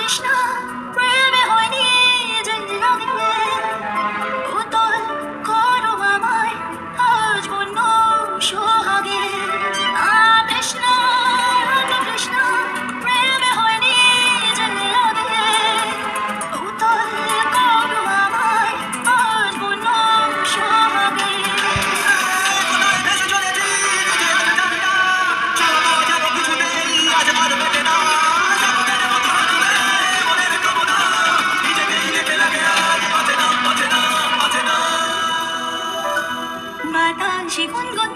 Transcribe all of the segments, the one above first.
তৃষ্ণা প্রেমে হয়নি যে লাগে উতল করো আমায় আজ বন্য সোহাগে তৃষ্ণা তৃষ্ণা প্রেমে হয়নি যে লাগে উতল করো আমায় আজ বন্য সোহাগে বাতাসে গুনগুন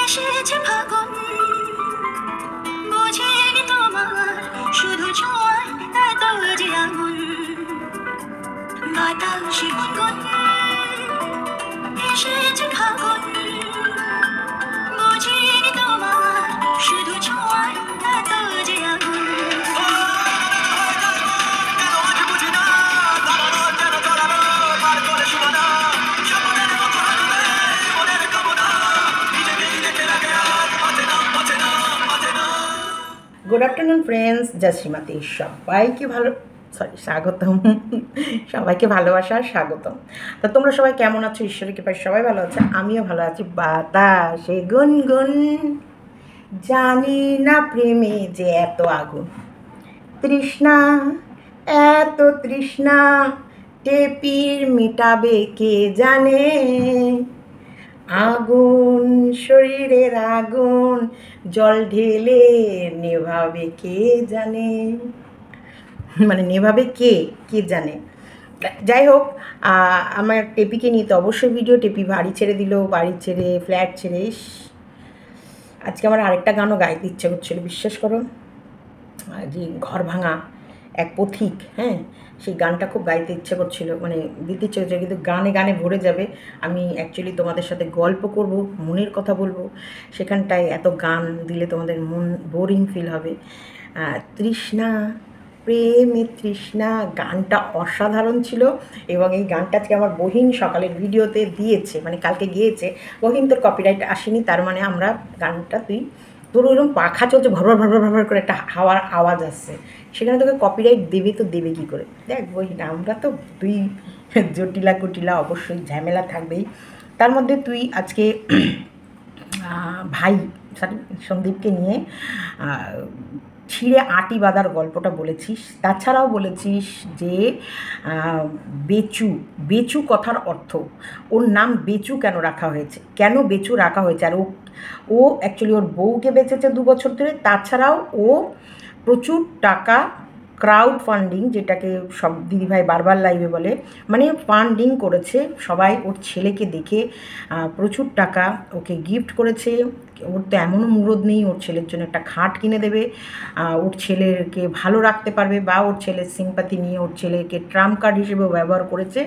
এসেছে ফাগুন বুঝিনি তোমার শুধু ছোঁয়ায় এত যে আগুন বাতাসে গুনগুন এসেছে ফাগুন বুঝিনি তোমার শুধু ছোঁয়ায় এত যে আগুন গুড আফটারনুন ফ্রেন্ডস, জয় শ্রীমতী। সবাইকে স্বাগতম, সবাইকে ভালোবাসা স্বাগতম। তা তোমরা সবাই কেমন আছো? ঈশ্বরের কৃপায় সবাই ভালো আছে, আমিও ভালো আছি। বাতাসে গুনগুন, জানি না প্রেমে যে এত আগুন, তৃষ্ণা এত তৃষ্ণা টেপির মেটাবে কে জানে, আগুন শরীরের আগুন জল ঢেলে নেভাবে কে জানে, মানে নেভাবে কে কে জানে। যাই হোক, আমার টেপিকে নিয়ে তো অবশ্যই ভিডিও। টেপি বাড়ি ছেড়ে দিল, বাড়ি ছেড়ে ফ্ল্যাট ছেড়ে। আজকে আমার আরেকটা গানও গাইতে ইচ্ছে করছিল, বিশ্বাস করো। যে ঘর ভাঙা এক পথিক, হ্যাঁ, সেই গানটা খুব গাইতে ইচ্ছে করছিল, মানে দিতে ইচ্ছে করছে, কিন্তু গানে গানে ভরে যাবে। আমি অ্যাকচুয়ালি তোমাদের সাথে গল্প করব, মনের কথা বলবো, সেখানটায় এত গান দিলে তোমাদের মন বোরিং ফিল হবে। তৃষ্ণা প্রেমে তৃষ্ণা গানটা অসাধারণ ছিল, এবং এই গানটা আজকে আমার বহিন সকালের ভিডিওতে দিয়েছে, মানে কালকে গিয়েছে। বহিন তোর কপিরাইট আসেনি, তার মানে আমরা গানটা তোর ওইরকম পাখা চলছে, ভরভর ভরভর ভরভর করে একটা হাওয়ার আওয়াজ আসছে, সেখানে তোকে কপিরাইট দেবে তো দেবে কী করে? দেখ বহিন, আমরা তো জটিলা কুটিলা অবশ্যই ঝামেলা থাকবেই। তার মধ্যে তুই আজকে ভাই সন্দীপকে নিয়ে ছিঁড়ে আটি বাঁধার গল্পটা বলেছিস। তাছাড়াও বলেছিস যে বেচু কথার অর্থ, ওর নাম বেচু কেন রাখা হয়েছে, কেন বেচু রাখা হয়েছে। আর ও অ্যাকচুয়ালি ওর বউকে বেঁচেছে 2 বছর ধরে। তাছাড়াও ও প্রচুর টাকা ক্রাউড ফান্ডিং, যেটাকে সব দিদিভাই বারবার লাইভে বলে, মানে ফান্ডিং করেছে সবাই ওর ছেলেকে দেখে। প্রচুর টাকা ওকে গিফট করেছে। ওর তো এমনও মুরদ নেই ওর ছেলের জন্য একটা খাট কিনে দেবে, ওর ছেলেকে ভালো রাখতে পারবে, বা ওর ছেলের সিম্পাথি নিয়ে ওর ছেলেকে ট্রাম্প কার্ড হিসেবেও ব্যবহার করেছে।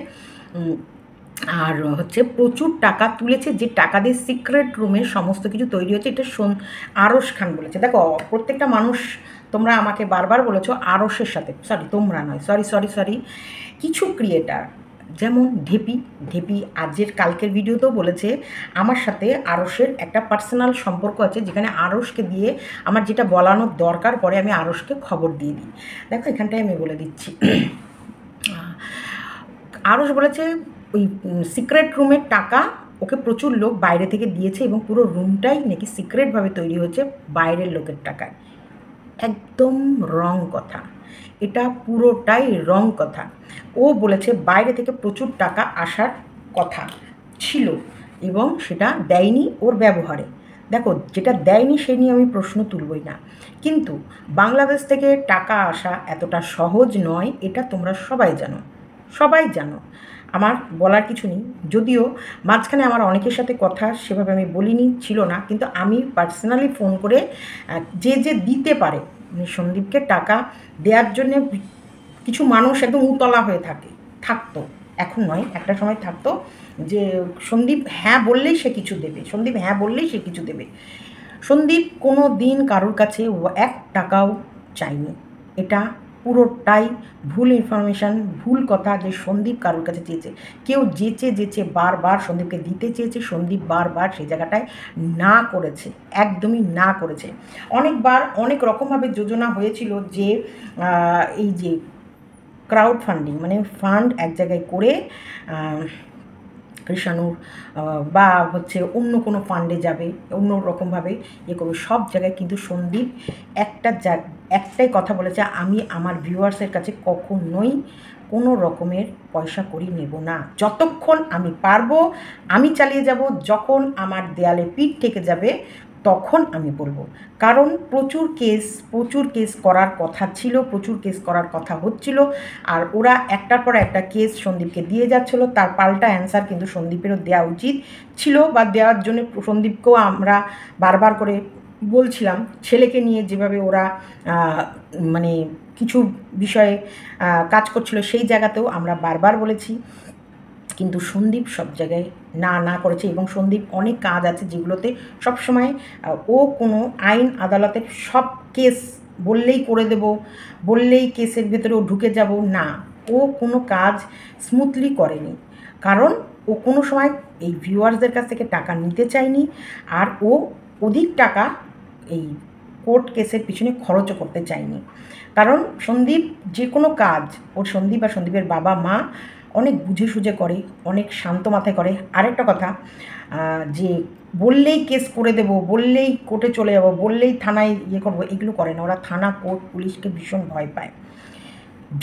আর হচ্ছে প্রচুর টাকা তুলেছে, যে টাকা দিয়ে সিক্রেট রুমের সমস্ত কিছু তৈরি হচ্ছে। এটা আরশ খান বলেছে। দেখো, প্রত্যেকটা মানুষ, তোমরা আমাকে বারবার বলেছো আরশের সাথে, তোমরা নয়, সরি, কিছু ক্রিয়েটার যেমন ঢেপি কালকের ভিডিওতেও বলেছে আমার সাথে আরশের একটা পার্সোনাল সম্পর্ক আছে, যেখানে আরশকে দিয়ে আমার যেটা বলানোর দরকার পড়ে আমি আরশকে খবর দিয়ে দিই। দেখো, এখানটায় আমি বলে দিচ্ছি। আরশ বলেছে ওই সিক্রেট রুমের টাকা ওকে প্রচুর লোক বাইরে থেকে দিয়েছে, এবং পুরো রুমটাই নাকি সিক্রেটভাবে তৈরি হয়েছে বাইরের লোকের টাকায়। একদম রং কথা, এটা পুরোটাই রং কথা। ও বলেছে বাইরে থেকে প্রচুর টাকা আসার কথা ছিল, এবং সেটা দেয়নি ওর ব্যবহারে। দেখো, যেটা দেয়নি সে নিয়ে আমি প্রশ্ন তুলবই না, কিন্তু বাংলাদেশ থেকে টাকা আসা এতটা সহজ নয়, এটা তোমরা সবাই জানো। আমার বলার কিছু নেই। যদিও মাঝখানে আমার অনেকের সাথে কথা সেভাবে আমি বলিনি, ছিল না, কিন্তু আমি পার্সোনালি ফোন করে যে দিতে পারে, মানে সন্দীপকে টাকা দেওয়ার জন্যে কিছু মানুষ একদম উতলা হয়ে থাকতো, এখন নয়, একটা সময় থাকতো, যে সন্দীপ হ্যাঁ বললেই সে কিছু দেবে। সন্দীপ কোনো দিন কারোর কাছে 1 টাকাও চায়নি, এটা পুরোটাই ভুল ইনফরমেশান, ভুল কথা যে সন্দীপ কারোর কাছে চেয়েছে। কেউ যেচে বারবার সন্দীপকে দিতে চেয়েছে, সন্দীপ বারবার সেই জায়গাটায় না করেছে, একদমই না করেছে। অনেকবার অনেক রকমভাবে যোজনা হয়েছিল যে এই যে ক্রাউড ফান্ডিং মানে ফান্ড এক জায়গায় করে কৃষাণুর বা হচ্ছে অন্য কোনো ফান্ডে যাবে, অন্য রকমভাবে করবে, সব জায়গায় কিন্তু সন্দীপ একটাই কথা বলেছে, আমি আমার ভিউয়ার্সের কাছে কখনোই কোনো রকমের পয়সা করি নেব না, যতক্ষণ আমি পারবো আমি চালিয়ে যাব, যখন আমার দেয়ালে পিঠ থেকে যাবে তখন আমি বলবো। কারণ প্রচুর কেস করার কথা ছিল, প্রচুর কেস করার কথা হচ্ছিল, আর ওরা একটার পর একটা কেস সন্দীপকে দিয়ে যাচ্ছিলো, তার পাল্টা অ্যান্সার কিন্তু সন্দীপেরও দেওয়া উচিত ছিল, বা দেওয়ার জন্য সন্দীপকেও আমরা বারবার করে বলছিলাম। ছেলেকে নিয়ে যেভাবে ওরা মানে কিছু বিষয়ে কাজ করছিল সেই জায়গাতেও আমরা বারবার বলেছি, কিন্তু সন্দীপ সব জায়গায় না করেছে। এবং সন্দীপ অনেক কাজ আছে যেগুলোতে সবসময় ও কোনো আইন আদালতের সব কেস বললেই করে দেব, বললেই কেসের ভেতরে ও ঢুকে যাব, না, ও কোনো কাজ স্মুথলি করেনি। কারণ ও কোনো সময় এই ভিউয়ার্সদের কাছ থেকে টাকা নিতে চায়নি, আর ও অধিক টাকা এই কোর্ট কেসের পিছনে খরচও করতে চায়নি। কারণ সন্দীপ যে কোনো কাজ সন্দীপ আর সন্দীপের বাবা মা অনেক বুঝে সুঝে করে, অনেক শান্ত মাথায় করে। আরেকটা কথা, যে বললেই কেস করে দেব, বললেই কোর্টে চলে যাব, বললেই থানায় করবো, এগুলো করে না। ওরা থানা, কোর্ট, পুলিশকে ভীষণ ভয় পায়।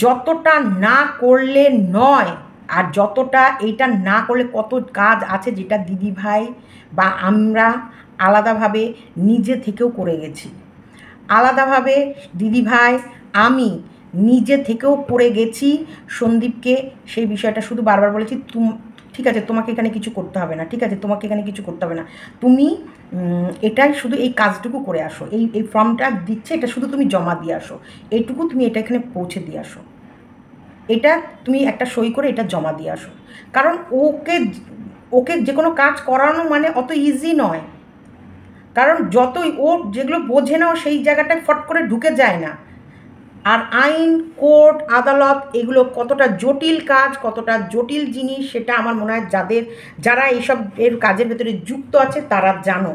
যতটা না করলে নয়, আর যতটা এইটা না করলে কত কাজ আছে যেটা দিদিভাই বা আমরা আলাদাভাবে নিজে থেকেও করে গেছি, আলাদাভাবে দিদিভাই আমি নিজে থেকেও পড়ে গেছি। সন্দীপকে সেই বিষয়টা শুধু বারবার বলেছি, ঠিক আছে তোমাকে এখানে কিছু করতে হবে না, ঠিক আছে তোমাকে এখানে কিছু করতে হবে না, তুমি এটাই শুধু এই কাজটুকু করে আসো, এই ফর্মটা দিচ্ছে এটা শুধু তুমি জমা দিয়ে আসো, এইটুকু তুমি এটা এখানে পৌঁছে দিয়ে আসো, এটা তুমি একটা সই করে এটা জমা দিয়ে আসো। কারণ ওকে যে কোনো কাজ করানো মানে অত ইজি নয়। কারণ যতই ও যেগুলো বোঝে না ও সেই জায়গাটায় ফট করে ঢুকে যায় না। আর আইন, কোর্ট, আদালত এগুলো কতটা জটিল কাজ, কতটা জটিল জিনিস, সেটা আমার মনে হয় যারা এইসব এর কাজের ভেতরে যুক্ত আছে তারা জানো।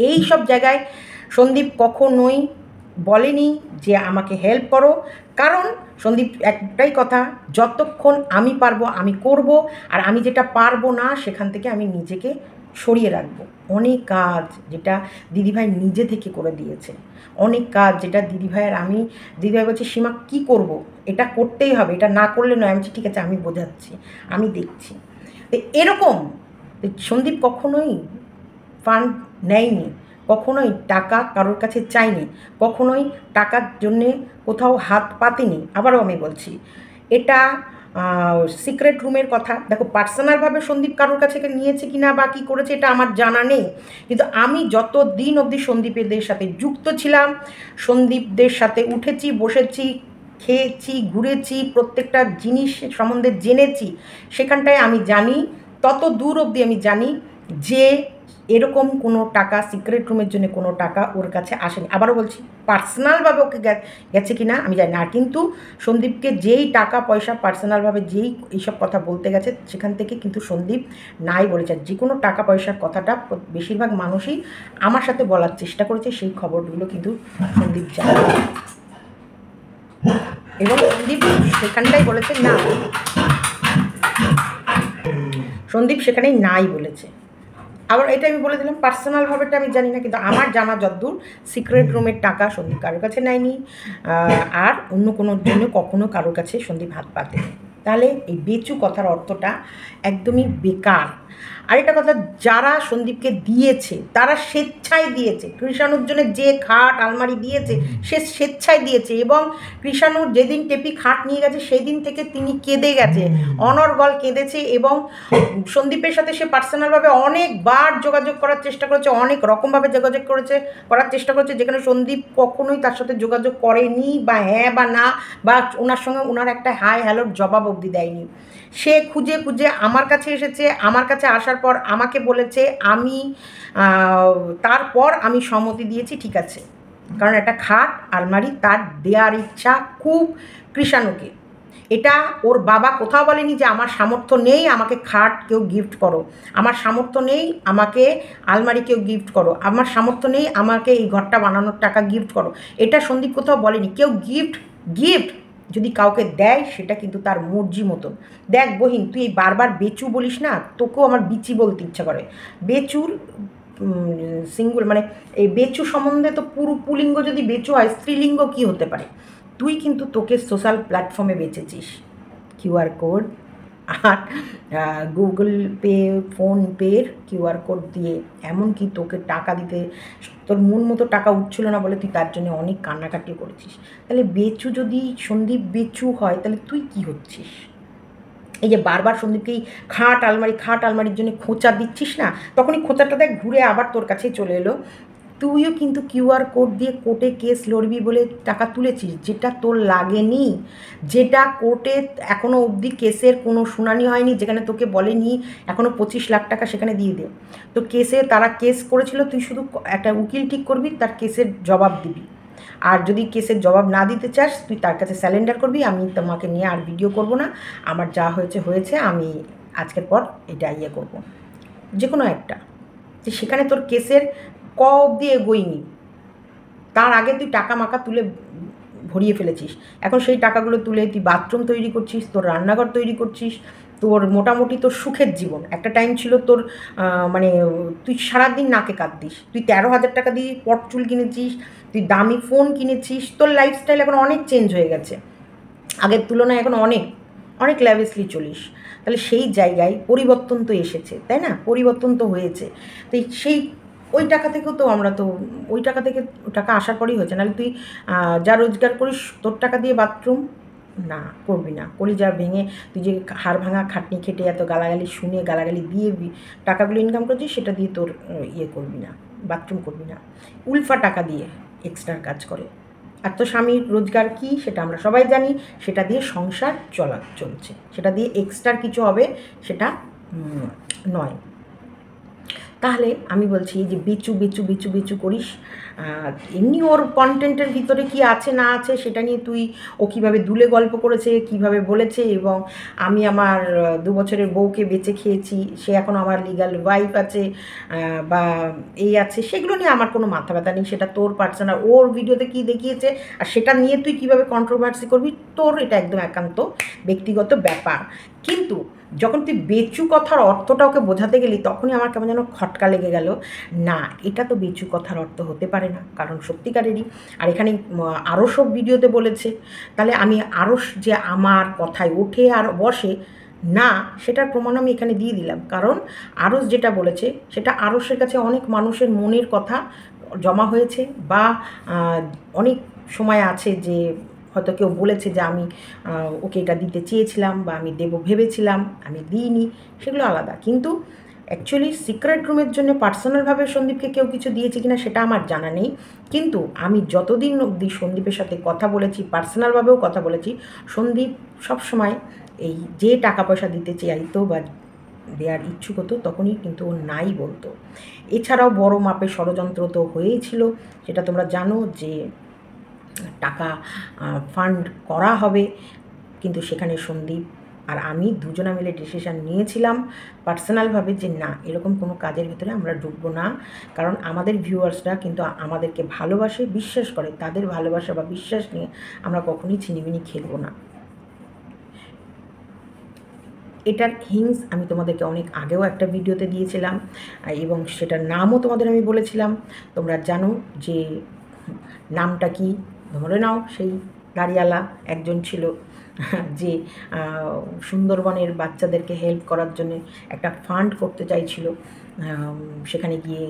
এই সব জায়গায় সন্দীপ কখনোই বলেনি যে আমাকে হেল্প করো। কারণ সন্দীপ একটাই কথা, যতক্ষণ আমি পারবো আমি করব, আর আমি যেটা পারবো না সেখান থেকে আমি নিজেকে সরিয়ে রাখবো। অনেক কাজ যেটা দিদিভাই নিজে থেকে করে দিয়েছে, অনেক কাজ যেটা দিদিভাই বলছে সীমা কী করব, এটা করতেই হবে, এটা না করলে নয়। আমি ঠিক আছে আমি বোঝাচ্ছি, আমি দেখছি। এরকম সন্দীপ কখনোই ফান্ড নেয়নি, কখনোই টাকা কারোর কাছে চাইনি, কখনোই টাকার জন্যে কোথাও হাত পাতেনি। আবারও আমি বলছি, এটা সিক্রেট রুমের কথা। দেখো পার্সোনালভাবে সন্দীপ কারোর কাছে নিয়েছে কি না বা কী করেছে এটা আমার জানা নেই, কিন্তু আমি যত দিন অবধি সন্দীপের সাথে যুক্ত ছিলাম, সন্দীপদের সাথে উঠেছি, বসেছি, খেয়েছি, ঘুরেছি, প্রত্যেকটা জিনিস সম্বন্ধে জেনেছি, সেখানটায় আমি জানি, তত দূর অবধি আমি জানি যে এরকম কোনো টাকা সিক্রেট রুমের জন্য কোনো টাকা ওর কাছে আসেনি। আবারও বলছি, পার্সোনালভাবে ওকে গেছে কি না আমি জানি না। আর কিন্তু সন্দীপকে যেই টাকা পয়সা পার্সোনালভাবে যেই এইসব কথা বলতে গেছে সেখান থেকে কিন্তু সন্দীপ নাই বলেছে। যে কোনো টাকা পয়সার কথাটা বেশিরভাগ মানুষই আমার সাথে বলার চেষ্টা করেছে, সেই খবরগুলো কিন্তু সন্দীপ জানে, এবং সন্দীপ সেখানটাই বলেছে না, সন্দীপ সেখানেই নাই বলেছে। আবার এটা আমি বলে দিলাম পার্সোনালভাবেটা আমি জানি না, কিন্তু আমার জানা যদ্দূর সিক্রেট রুমের টাকা সন্দীপ কারোর কাছে নেয়নি, আর অন্য কোনোর জন্য কখনো কারোর কাছে সন্দীপ হাত পাতেনি। তাহলে এই বেচু কথার অর্থটা একদমই বেকার। আরেকটা কথা, যারা সন্দীপকে দিয়েছে তারা স্বেচ্ছায় দিয়েছে। কৃষাণুর জন্য যে খাট আলমারি দিয়েছে সে স্বেচ্ছায় দিয়েছে, এবং কৃষাণুর যেদিন টেপি খাট নিয়ে গেছে সেই দিন থেকে তিনি কেঁদে গেছে, অনর্গল কেঁদেছে, এবং সন্দীপের সাথে সে পার্সোনালভাবে অনেকবার যোগাযোগ করার চেষ্টা করেছে, অনেক রকমভাবে যোগাযোগ করার চেষ্টা করেছে, যেখানে সন্দীপ কখনোই তার সাথে যোগাযোগ করেনি, বা হ্যাঁ বা না, বা ওনার সঙ্গে ওনার একটা হাই হ্যালোর জবাব অবধি দেয়নি। সে খুঁজে আমার কাছে এসেছে, আমার কাছে আসার পর আমাকে বলেছে, আমি তারপর আমি সম্মতি দিয়েছি, ঠিক আছে কারণ একটা খাট আলমারি তার দেওয়ার ইচ্ছা খুব কৃষাণুকে। এটা ওর বাবা কোথাও বলেনি যে আমার সামর্থ্য নেই আমাকে খাট কেউ গিফট করো, আমার সামর্থ্য নেই আমাকে আলমারি কেউ গিফট করো, আমার সামর্থ্য নেই আমাকে এই ঘরটা বানানোর টাকা গিফট করো। এটা সন্দীপ কোথাও বলেনি। কেউ গিফট গিফট যদি কাউকে দেয় সেটা কিন্তু তার মর্জি মতন। দেখ বহিন, তুই এই বারবার বেচু বলিস না, তোকেও আমার বিচি বলতে ইচ্ছা করে। বেচুর সিঙ্গুল মানে এই বেচু সম্বন্ধে তো পুরো পুলিঙ্গ যদি বেচু হয় স্ত্রীলিঙ্গ কি হতে পারে। তুই কিন্তু তোকে সোশ্যাল প্ল্যাটফর্মে বেচেছিস কিউআর কোড আর গুগল পে ফোনপের কিউআর কোড দিয়ে, এমনকি তোকে টাকা দিতে তোর মন মতো টাকা উঠছিল না বলে তুই তার জন্য অনেক কান্নাকাটি করেছিস। তাহলে বেচু যদি সন্দীপ বেচু হয় তাহলে তুই কি হচ্ছিস? এই যে বারবার সন্দীপকে এই খাট আলমারির জন্য খোঁচা দিচ্ছিস না, তখনই খোঁচাটা দেখ ঘুরে আবার তোর কাছেই চলে এলো। তুইও কিন্তু কিউআর কোড দিয়ে কোর্টে কেস লড়বি বলে টাকা তুলেছিস, যেটা তোর লাগেনি, যেটা কোর্টে এখনও অবধি কেসের কোনো শুনানি হয়নি, যেখানে তোকে বলেনি এখনও 25 লাখ টাকা সেখানে দিয়ে দে। তো কেসে তারা কেস করেছিল, তুই শুধু একটা উকিল ঠিক করবি, তার কেসের জবাব দিবি। আর যদি কেসের জবাব না দিতে চাস তুই তার কাছে স্যালেন্ডার করবি, আমি তোমাকে নিয়ে আর ভিডিও করব না, আমার যা হয়েছে হয়েছে, আমি আজকের পর এটা ইয়ে করবো, যে কোনো একটা। যে সেখানে তোর কেসের ক অবধি এগোয়নি, তার আগে তুই টাকা মাকা তুলে ভরিয়ে ফেলেছিস। এখন সেই টাকাগুলো তুলে তুই বাথরুম তৈরি করছিস, তোর রান্নাঘর তৈরি করছিস, তোর মোটামুটি তোর সুখের জীবন। একটা টাইম ছিল তোর মানে তুই সারাদিন নাকে কাঁদতিস, তুই 13,000 টাকা দিয়ে পট চুল কিনেছিস, তুই দামি ফোন কিনেছিস, তোর লাইফস্টাইল এখন অনেক চেঞ্জ হয়ে গেছে, আগের তুলনায় এখন অনেক অনেক ল্যাভিসলি চলিস। তাহলে সেই জায়গায় পরিবর্তন তো এসেছে, তাই না? পরিবর্তন তো হয়েছে। তো সেই ওই টাকা থেকেও তো আমরা তো ওই টাকা থেকে টাকা আসার পরেই হয়েছে। নাহলে তুই যা রোজগার করিস তোর টাকা দিয়ে বাথরুম না করবি না, কলিজা ভেঙে তুই যে হাড় ভাঙা খাটনি খেটে এত গালাগালি শুনে গালাগালি দিয়ে টাকাগুলো ইনকাম করছিস, সেটা দিয়ে তোর ইয়ে করবি না, বাথরুম করবি না। উলফা টাকা দিয়ে এক্সট্রার কাজ করে। আর তো স্বামীর রোজগার কী সেটা আমরা সবাই জানি, সেটা দিয়ে সংসার চলছে, সেটা দিয়ে এক্সট্রার কিছু হবে সেটা নয়। তাহলে আমি বলছি যে বেচু বেচু বেচু বেচু করিস, এমনি ওর কন্টেন্টের ভিতরে কি আছে না আছে সেটা নিয়ে তুই ও কীভাবে দুলে গল্প করেছে, কিভাবে বলেছে, এবং আমি আমার 2 বছরের বউকে বেঁচে খেয়েছি, সে এখন আমার লিগাল ওয়াইফ আছে বা এই আছে, সেগুলো নিয়ে আমার কোনো মাথা ব্যথা নেই। সেটা তোর পার্সোনাল, ওর ভিডিওতে কী দেখিয়েছে আর সেটা নিয়ে তুই কীভাবে কন্ট্রোভার্সি করবি, তোর এটা একদম একান্ত ব্যক্তিগত ব্যাপার। কিন্তু যখন তুই বেচু কথার অর্থটা ওকে বোঝাতে গেলি, তখনই আমার কেমন যেন খটকা লেগে গেল। না, এটা তো বেচু কথার অর্থ হতে পারে না, কারণ সত্যিকারেরই। আর এখানে আরও সব ভিডিওতে বলেছে, তাহলে আমি আরস যে আমার কথায় ওঠে আর বসে না, সেটার প্রমাণ আমি এখানে দিয়ে দিলাম। কারণ আরস যেটা বলেছে সেটা আরসের কাছে অনেক মানুষের মনের কথা জমা হয়েছে, বা অনেক সময় আছে যে হয়তো কেউ বলেছে যে আমি ওকে এটা দিতে চেয়েছিলাম বা আমি দেবো ভেবেছিলাম, আমি দিইনি, সেগুলো আলাদা। কিন্তু অ্যাকচুয়ালি সিক্রেট রুমের জন্য পার্সোনালভাবে সন্দীপকে কেউ কিছু দিয়েছে কিনা সেটা আমার জানা নেই। কিন্তু আমি যতদিন অবধি সন্দীপের সাথে কথা বলেছি, পার্সোনালভাবেও কথা বলেছি, সন্দীপ সবসময় এই যে টাকা পয়সা দিতে চাইতো বা দেওয়ার ইচ্ছুক হতো তখনই কিন্তু ও নাই বলতো। এছাড়াও বড় মাপের ষড়যন্ত্র তো হয়েই ছিল, সেটা তোমরা জানো, যে টাকা ফান্ড করা হবে, কিন্তু সেখানে সন্দীপ আর আমি দুজনা মিলে ডিসিশান নিয়েছিলাম পার্সোনালভাবে যে না, এরকম কোনো কাজের ভিতরে আমরা ঢুকবো না। কারণ আমাদের ভিউয়ার্সরা কিন্তু আমাদেরকে ভালোবাসে, বিশ্বাস করে, তাদের ভালোবাসা বা বিশ্বাস নিয়ে আমরা কখনোই ছিনিমিনি খেলবো না। এটার হিংস আমি তোমাদেরকে অনেক আগেও একটা ভিডিওতে দিয়েছিলাম, এবং সেটার নামও তোমাদের আমি বলেছিলাম। তোমরা জানো যে নামটা কি, ধরে নাও সেই দাড়িওয়ালা একজন ছিল যে সুন্দরবনের বাচ্চাদেরকে হেল্প করার জন্য একটা ফান্ড করতে চাইছিল, সেখানে গিয়ে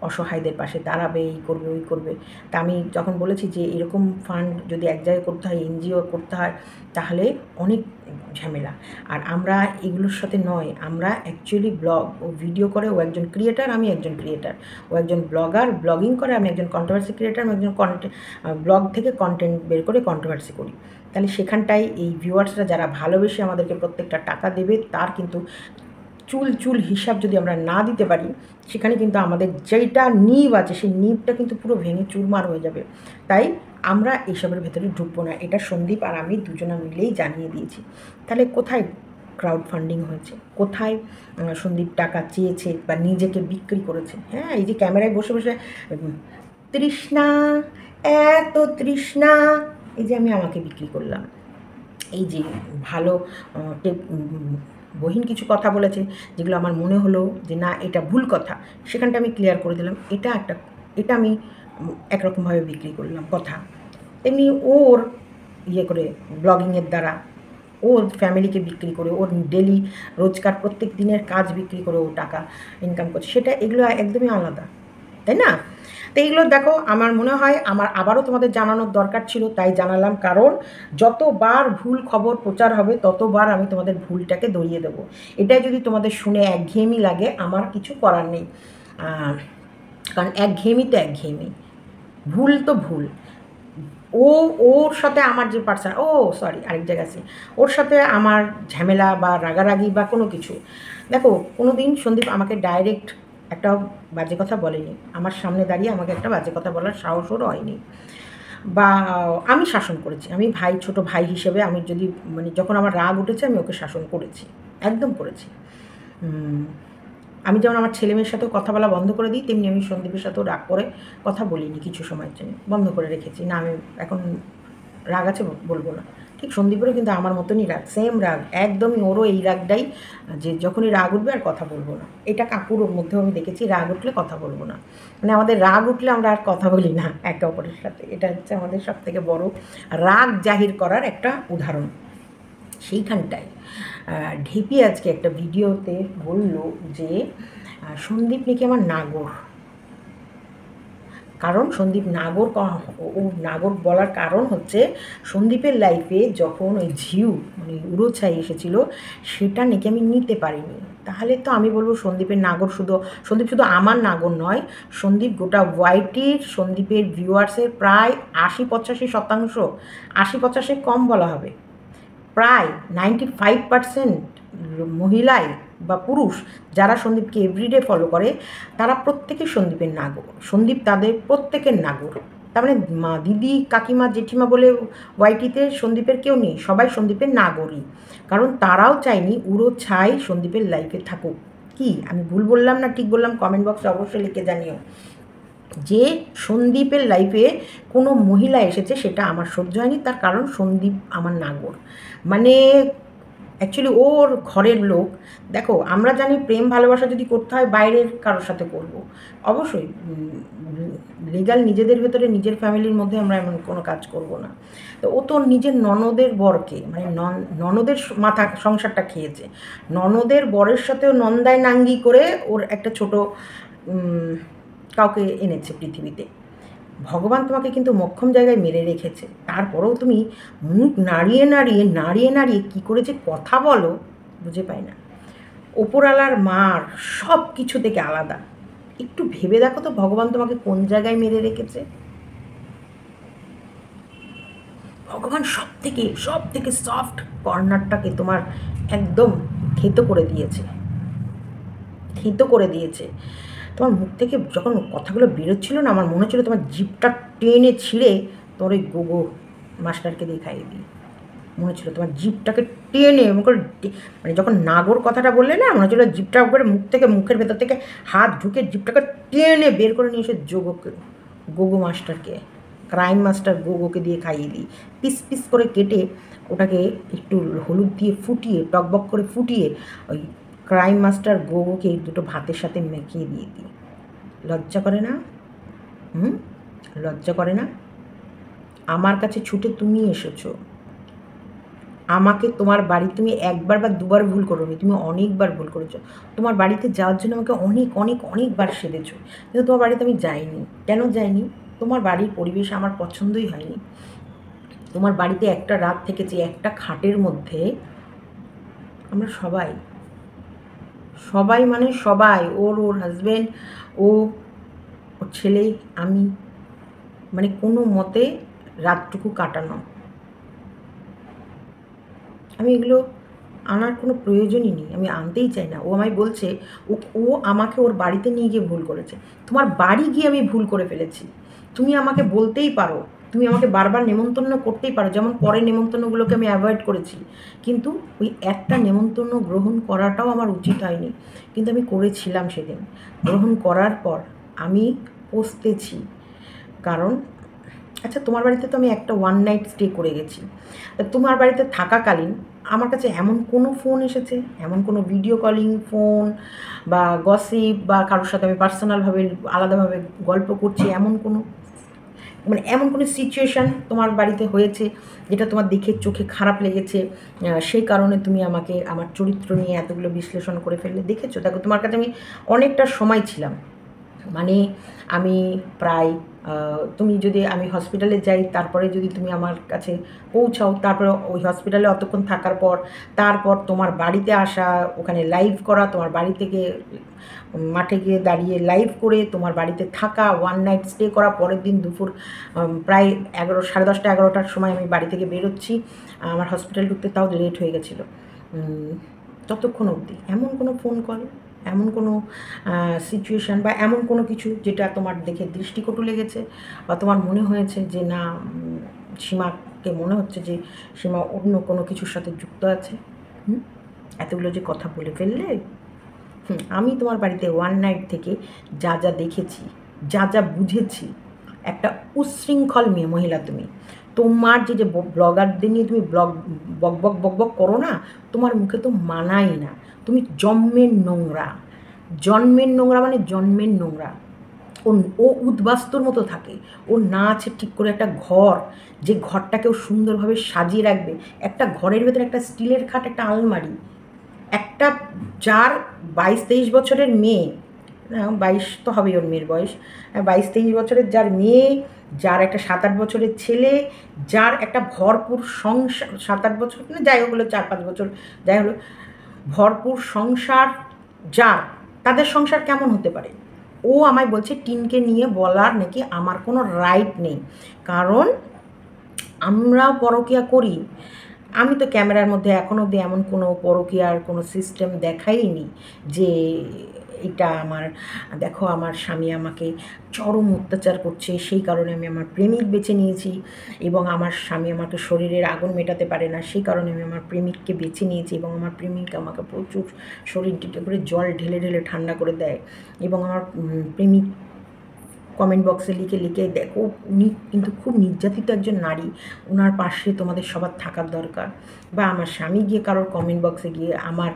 অসহায়দের পাশে দাঁড়াবে, এই করবে ওই করবে। তা আমি যখন বলেছি যে এরকম ফান্ড যদি এক জায়গায় করতে হয়, এনজিও করতে হয়, তাহলে অনেক ঝামেলা। আর আমরা এগুলোর সাথে নয়, আমরা অ্যাকচুয়ালি ব্লগ, ও ভিডিও করে, ও একজন ক্রিয়েটার, আমি একজন ক্রিয়েটার, ও একজন ব্লগার, ব্লগিং করে, আমি একজন কন্ট্রোভার্সি ক্রিয়েটার, আমি একজন ব্লগ থেকে কন্টেন্ট বের করে কন্ট্রোভার্সি করি। তাহলে সেখানটায় এই ভিউয়ার্সরা যারা ভালোবেসে আমাদেরকে প্রত্যেকটা টাকা দেবে, তার কিন্তু চুল চুল হিসাব যদি আমরা না দিতে পারি, সেখানে কিন্তু আমাদের যেটা নিব আছে সেই নিবটা কিন্তু পুরো ভেঙে চুরমার হয়ে যাবে। তাই আমরা এইসবের ভেতরে ঢুকবো না, এটা সন্দীপ আর আমি দুজনা মিলেই জানিয়ে দিয়েছি। তাহলে কোথায় ক্রাউড ফান্ডিং হয়েছে, কোথায় সন্দীপ টাকা চেয়েছে বা নিজেকে বিক্রি করেছে? হ্যাঁ, এই যে ক্যামেরায় বসে বসে তৃষ্ণা, এত তৃষ্ণা, এই যে আমি আমাকে বিক্রি করলাম, এই যে ভালো বহিন কিছু কথা বলেছে যেগুলো আমার মনে হলো যে না এটা ভুল কথা, সেখানটা আমি ক্লিয়ার করে দিলাম, এটা আমি একরকমভাবে বিক্রি করলাম কথা। তেমনি ওর ইয়ে করে ব্লগিংয়ের দ্বারা ওর ফ্যামিলিকে বিক্রি করে, ওর ডেলি রোজকার প্রত্যেক দিনের কাজ বিক্রি করে ও টাকা ইনকাম করছে, সেটা এগুলো একদমই আলাদা, তাই না? তো এইগুলো দেখো, আমার মনে হয় আমার আবারও তোমাদের জানানোর দরকার ছিল, তাই জানালাম। কারণ যতবার ভুল খবর প্রচার হবে ততবার আমি তোমাদের ভুলটাকে ধরিয়ে দেবো। এটাই যদি তোমাদের শুনে একঘেয়েমি লাগে, আমার কিছু করার নেই, কারণ একঘেয়েমি তো একঘেয়েমি, ভুল তো ভুল। ওর সাথে আমার যে পার্সন, আরেক জায়গা আছে, ওর সাথে আমার ঝামেলা বা রাগারাগি বা কোনো কিছু, দেখো কোনো দিন সন্দীপ আমাকে ডাইরেক্ট একটা বাজে কথা বলেনি, আমার সামনে দাঁড়িয়ে আমাকে একটা বাজে কথা বলার সাহস ওর হয়নি, বা আমি শাসন করেছি, আমি ছোট ভাই হিসেবে আমি যদি যখন আমার রাগ উঠেছে আমি ওকে শাসন করেছি, একদম করেছি। আমি যেমন আমার ছেলেমেয়ের সাথেও কথা বলা বন্ধ করে দিই, তেমনি আমি সন্দীপের সাথেও রাগ করে কথা বলিনি, কিছু সময়ের জন্য বন্ধ করে রেখেছি। না, আমি এখন রাগ আছে বলবো না। ঠিক সন্দীপেরও কিন্তু আমার মতনই রাগ, সেম রাগ একদমই, ওরও এই রাগটাই যে যখনই রাগ উঠবে আর কথা বলবো না। এটা কাকুর মধ্যেও আমি দেখেছি, রাগ উঠলে কথা বলবো না, আমাদের রাগ উঠলে আমরা আর কথা বলি না একে অপরের সাথে। এটা হচ্ছে আমাদের সবথেকে বড় রাগ জাহির করার একটা উদাহরণ। সেইখানটায় ঢেপি আজকে একটা ভিডিওতে বলল যে সন্দীপ নাকি আমার নাগর, কারণ সন্দীপ নাগর, ও নাগর বলার কারণ হচ্ছে সন্দীপের লাইফে যখন ওই ঝিউ উড়োছাই এসেছিল সেটা নাকি আমি নিতে পারিনি। তাহলে তো আমি বলবো সন্দীপের নাগর সন্দীপ শুধু আমার নাগর নয়, সন্দীপ গোটা ওয়াইটির, সন্দীপের ভিউয়ার্সের প্রায় 80-85%, 80-50 কম বলা হবে, প্রায় 95% মহিলাই বা পুরুষ যারা সন্দীপকে এভরিডে ফলো করে তারা প্রত্যেকে সন্দীপের নাগর, সন্দীপ তাদের প্রত্যেকের নাগর। তার মানে মা, দিদি, কাকিমা, জেঠিমা বলে ওয়াইটিতে সন্দীপের কেউ নেই, সবাই সন্দীপের নাগরই, কারণ তারাও চায়নি উড়ো ছাই সন্দীপের লাইফে থাকুক। কি আমি ভুল বললাম না ঠিক বললাম? কমেন্ট বক্সে অবশ্যই লিখে জানিও। যে সন্দীপের লাইফে কোনো মহিলা এসেছে সেটা আমার সহ্য হয়নি, তার কারণ সন্দীপ আমার নাগর, অ্যাকচুয়ালি ওর ঘরের লোক। দেখো, আমরা জানি প্রেম ভালোবাসা যদি করতে হয় বাইরের কারোর সাথে করব, অবশ্যই লিগাল নিজেদের ভেতরে নিজের ফ্যামিলির মধ্যে আমরা এমন কোনো কাজ করব না। তো ও তো নিজের ননদের বরকে ননদের মাথা সংসারটা খেয়েছে, ননদের বরের সাথেও নন্দায় নাঙ্গি করে ওর একটা ছোট কাউকে এনেছে পৃথিবীতে। ভগবান তোমাকে কিন্তু মক্ষম জায়গায় মেরে রেখেছে, তারপরেও তুমি মুখ নাড়িয়ে নাড়িয়ে কী করে যে কথা বলো বুঝে পাই না। ওপরওয়ালার মার সব কিছু থেকে আলাদা, একটু ভেবে দেখো তো ভগবান তোমাকে কোন জায়গায় মেরে রেখেছে। ভগবান সব থেকে সফট কর্নারটাকে তোমার একদম থেতো করে দিয়েছে। তোমার মুখ থেকে যখন কথাগুলো বেরোচ্ছিল না, আমার মনে হচ্ছিলো তোমার জিভটা টেনে ছিঁড়ে তোমার ওই গোগো মাস্টারকে দিয়ে খাইয়ে দিই। মনে হচ্ছিলো তোমার জিভটাকে টেনে যখন নাগর কথাটা বললে না, মনে হচ্ছিলো জিভটা করে মুখের ভেতর থেকে হাত ঢুকে জিভটাকে টেনে বের করে নিয়ে এসে গোগো মাস্টারকে, ক্রাইম মাস্টার গোগোকে দিয়ে খাইয়ে দিই। পিস পিস করে কেটে ওটাকে একটু হলুদ দিয়ে ফুটিয়ে, টকবক করে ফুটিয়ে ওই ক্রাইম মাস্টার গোগোকে দুটো ভাতের সাথে মেখিয়ে দিয়ে দিই। লজ্জা করে না? লজ্জা করে না? আমার কাছে ছুটে তুমি এসেছো, আমাকে তোমার বাড়ি তুমি একবার বা দুবার ভুল করোনি, তুমি অনেকবার ভুল করেছো। তোমার বাড়িতে যাওয়ার জন্য আমাকে অনেকবার সেধেছো, কিন্তু তোমার বাড়িতে আমি যাইনি। কেন যাইনি? তোমার বাড়ির পরিবেশ আমার পছন্দই হয়নি। তোমার বাড়িতে একটা রাত থেকেছি একটা খাটের মধ্যে, আমরা সবাই মানে সবাই, ওর হাজব্যান্ড, ওর ছেলে, আমি, কোনো মতে রাতটুকু কাটানো। আমি এগুলো আনার কোনো প্রয়োজনই নেই, আমি আনতেই চাই না। ও আমায় বলছে ও আমাকে ওর বাড়িতে নিয়ে গিয়ে ভুল করেছে। তোমার বাড়ি গিয়ে আমি ভুল করে ফেলেছি, তুমি আমাকে বলতেই পারো, তুমি আমাকে বারবার নেমন্তন্ন করতেই পারো, যেমন পরের নেমন্তন্নগুলোকে আমি অ্যাভয়েড করেছি, কিন্তু ওই একটা নেমন্তন্ন গ্রহণ করাটাও আমার উচিত হয়নি, কিন্তু আমি করেছিলাম সেদিন। গ্রহণ করার পর আমি পস্তেছি, কারণ আচ্ছা তোমার বাড়িতে তো আমি একটা ওয়ান নাইট স্টে করে গেছি, তোমার বাড়িতে থাকাকালীন আমার কাছে এমন কোনো ফোন এসেছে, এমন কোনো ভিডিও কলিং ফোন বা গসিপ বা কারোর সাথে আমি পার্সোনালভাবে আলাদাভাবে গল্প করছি, এমন কোনো সিচুয়েশান তোমার বাড়িতে হয়েছে যেটা তোমার দেখে চোখে খারাপ লেগেছে, সেই কারণে তুমি আমাকে আমার চরিত্র নিয়ে এতগুলো বিশ্লেষণ করে ফেললে? দেখেছো, দেখো তোমার কাছে আমি অনেকটা সময় ছিলাম, মানে আমি প্রায় তুমি যদি আমি হসপিটালে যাই, তারপরে যদি তুমি আমার কাছে পৌঁছাও, তারপরে ওই হসপিটালে অতক্ষণ থাকার পর তারপর তোমার বাড়িতে আসা, ওখানে লাইভ করা, তোমার বাড়ি থেকে মাঠে গিয়ে দাঁড়িয়ে লাইভ করে তোমার বাড়িতে থাকা, ওয়ান নাইট স্টে করা, পরের দিন দুপুর প্রায় 10:30 11টার সময় আমি বাড়ি থেকে বেরোচ্ছি, আমার হসপিটাল ঢুকতে তাও লেট হয়ে গেছিলো। ততক্ষণ অবধি এমন কোনো ফোন কল, এমন কোনো সিচুয়েশান বা এমন কোনো কিছু যেটা তোমার দেখে দৃষ্টিকটু লেগেছে বা তোমার মনে হয়েছে যে না, সীমাকে মনে হচ্ছে যে সীমা অন্য কোনো কিছুর সাথে যুক্ত আছে? এতগুলো যে কথা বলে ফেললে। আমি তোমার বাড়িতে ওয়ান নাইট থেকে যা যা দেখেছি, যা যা বুঝেছি, একটা উচ্ছৃঙ্খল মেয়ে মহিলা তুমি। তোমার যে ব্লগারদের নিয়ে তুমি বক বক করো না, তোমার মুখে তো মানাই না। তুমি জন্মের নোংরা, মানে জন্মের নোংরা। ও উদ্বাস্তুর মতো থাকে, ওর না আছে ঠিক করে একটা ঘর, যে ঘরটাকেও সুন্দরভাবে সাজিয়ে রাখবে, একটা ঘরের ভেতরে একটা স্টিলের খাট, একটা আলমারি, একটা যার 22-23 বছরের মেয়ে, 22 তো হবে ওর মেয়ের বয়স, 22-23 বছরের যার মেয়ে, যার একটা 7-8 বছরের ছেলে, যার একটা ভরপুর সংসার, 7-8 বছর না যাই হোক, 4-5 বছর যাই হলো, ভরপুর সংসার যার, তাদের সংসার কেমন হতে পারে? ও আমায় বলছে টিনকে নিয়ে বলার নাকি আমার কোনো রাইট নেই, কারণ আমরাও পরকীয়া করি। আমি তো ক্যামেরার মধ্যে এখনও অবধি এমন কোনো পরকীয়ার কোনো সিস্টেম দেখাইনি যে এটা আমার, দেখো আমার স্বামী আমাকে চরম অত্যাচার করছে, সেই কারণে আমি আমার প্রেমিক বেছে নিয়েছি, এবং আমার স্বামী আমাকে শরীরের আগুন মেটাতে পারে না, সেই কারণে আমি আমার প্রেমিককে বেছে নিয়েছি, এবং আমার প্রেমিক আমাকে প্রচুর শরীর টিটে করে জল ঢেলে ঢেলে ঠান্ডা করে দেয়, এবং আমার প্রেমিক কমেন্ট বক্সে লিখে দেখো উনি কিন্তু খুব নির্যাতিত একজন নারী, ওনার পাশে তোমাদের সবার থাকার দরকার। বা আমার স্বামী গিয়ে কারোর কমেন্ট বক্সে গিয়ে আমার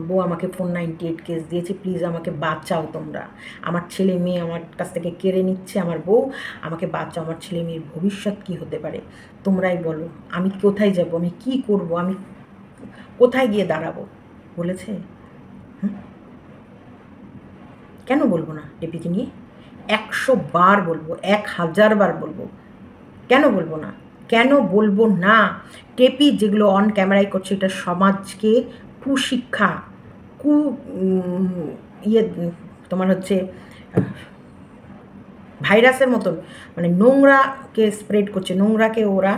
বউ আমাকে 498 কেস দিয়েছে, প্লিজ আমাকে বাঁচাও তোমরা, আমার ছেলে মেয়ে আমার কাছ থেকে কেড়ে নিচ্ছে, আমার বউ আমাকে বাঁচাও, আমার ছেলে মেয়ের ভবিষ্যৎ কী হতে পারে তোমরাই বলো, আমি কোথায় যাব, আমি কি করব, আমি কোথায় গিয়ে দাঁড়াবো বলেছে? কেন বলবো না টেপিকে নিয়ে? 100 বার বলবো, 1000 বার বলবো, কেন বলবো না? কেন বলবো না? টেপি যেগুলো অন ক্যামেরায় করছে, এটা সমাজকে কুশিক্ষা, তোমার হচ্ছে ভাইরাসের মতন, মানে নোংরাকে স্প্রেড করছে, নোংরাকে ওরা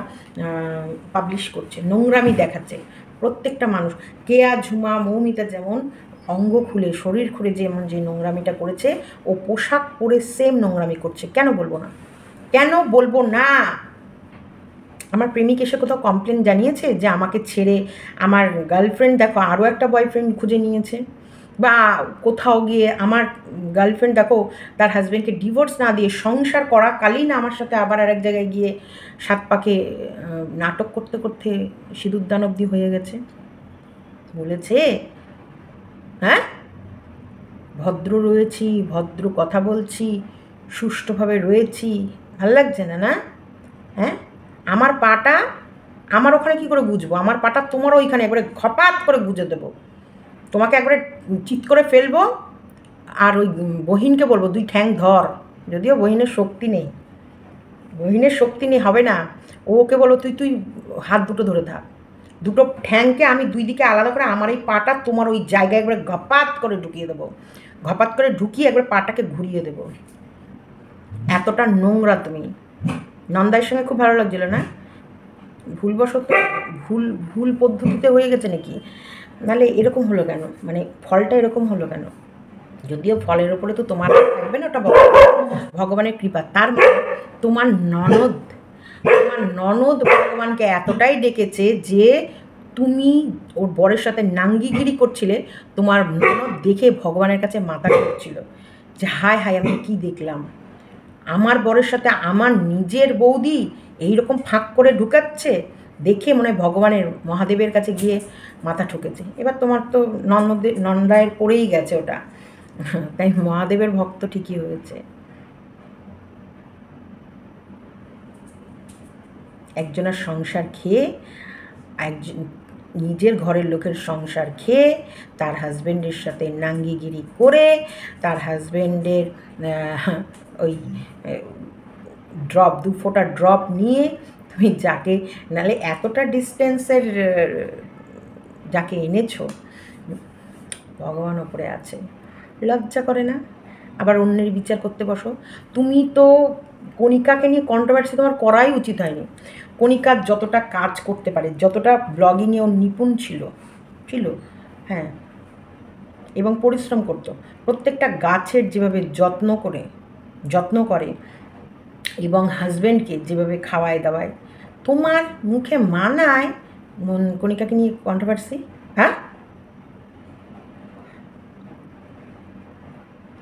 পাবলিশ করছে, নোংরামি দেখাচ্ছে প্রত্যেকটা মানুষ। কেয়া, ঝুমা, মৌমিতা যেমন অঙ্গ খুলে শরীর খুলে যেমন যে নোংরামিটা করেছে, ও পোশাক পরে সেম নোংরামি করছে। কেন বলবো না? কেন বলবো না? আমার প্রেমিক এসে কোথাও কমপ্লেন জানিয়েছে যে আমাকে ছেড়ে আমার গার্লফ্রেন্ড দেখো আরও একটা বয়ফ্রেন্ড খুঁজে নিয়েছে? বা কোথাও গিয়ে আমার গার্লফ্রেন্ড দেখো তার হাজব্যান্ডকে ডিভোর্স না দিয়ে সংসার করাকালীন আমার সাথে আবার আরেক জায়গায় গিয়ে 7 পাকে নাটক করতে করতে সিঁদুরদান অবধি হয়ে গেছে? বলেছে? হ্যাঁ, ভদ্র রয়েছি, ভদ্র কথা বলছি, সুষ্ঠুভাবে রয়েছি, ভাল লাগছে না? না, হ্যাঁ, আমার পাটা আমার ওখানে কী করে গুজবো? আমার পাটা তোমারও ওইখানে একবারে খপাত করে গুজে দেবো, তোমাকে একবারে চিৎ করে ফেলবো, আর ওই বহিনকে বলবো 2 ঠ্যাং ধর। যদিও বহিনের শক্তি নেই, হবে না, ওকে বলো তুই হাত দুটো ধরে থাক, দুটো ঠ্যাংকে আমি 2 দিকে আলাদা করে আমার এই পাটা তোমার ওই জায়গায় একবারে ঘপাত করে ঢুকিয়ে দেবো, ঘপাত করে ঢুকিয়ে একবার পাটাকে ঘুরিয়ে দেবো। এতটা নোংরা তুমি। নন্দাইয়ের সঙ্গে খুব ভালো লাগছিল না? ভুলবশত ভুল ভুল পদ্ধতিতে হয়ে গেছে নাকি, নাহলে এরকম হলো কেন, মানে ফলটা এরকম হলো কেন? যদিও ফলের ওপরে তো তোমার থাকবে না, ওটা ভগবানের কৃপা। তার মানে তোমার ননদ ভগবানকে এতটাই ডেকেছে যে তুমি ওর বরের সাথে নাঙ্গিগিরি করছিলে, তোমার ননদ দেখে ভগবানের কাছে মাথা ঠুকছিল যে হায় হায় আমি কি দেখলাম, আমার বরের সাথে আমার নিজের বৌদি এইরকম ফাঁক করে ঢুকাচ্ছে, দেখে মনে হয় ভগবানের মহাদেবের কাছে গিয়ে মাথা ঠুকেছে। এবার তোমার তো নন্দায়ের পড়েই গেছে ওটা, তাই মহাদেবের ভক্ত ঠিকই হয়েছে। একজনের সংসার খেয়ে, একজন নিজের ঘরের লোকের সংসার খেয়ে, তার হাজব্যান্ডের সাথে নাঙ্গিগিরি করে, তার হাজব্যান্ডের ওই ড্রপ 2 ফোঁটা ড্রপ নিয়ে তুমি যাকে, নাহলে এতটা ডিস্টেন্সের যাকে এনেছো, ভগবান ওপরে আছে, লজ্জা করে না? আবার অন্যের বিচার করতে বসো। তুমি তো কণিকাকে নিয়ে কন্ট্রোভার্সি তোমার করাই উচিত হয়নি। কণিকা যতটা কাজ করতে পারে, যতটা ব্লগিংয়ে ও নিপুণ ছিল, হ্যাঁ, এবং পরিশ্রম করতো, প্রত্যেকটা গাছের যেভাবে যত্ন করে এবং হাজব্যান্ডকে যেভাবে খাওয়ায় দাওয়ায়, তোমার মুখে মানায় কণিকাকে নিয়ে কন্ট্রোভার্সি? হ্যাঁ,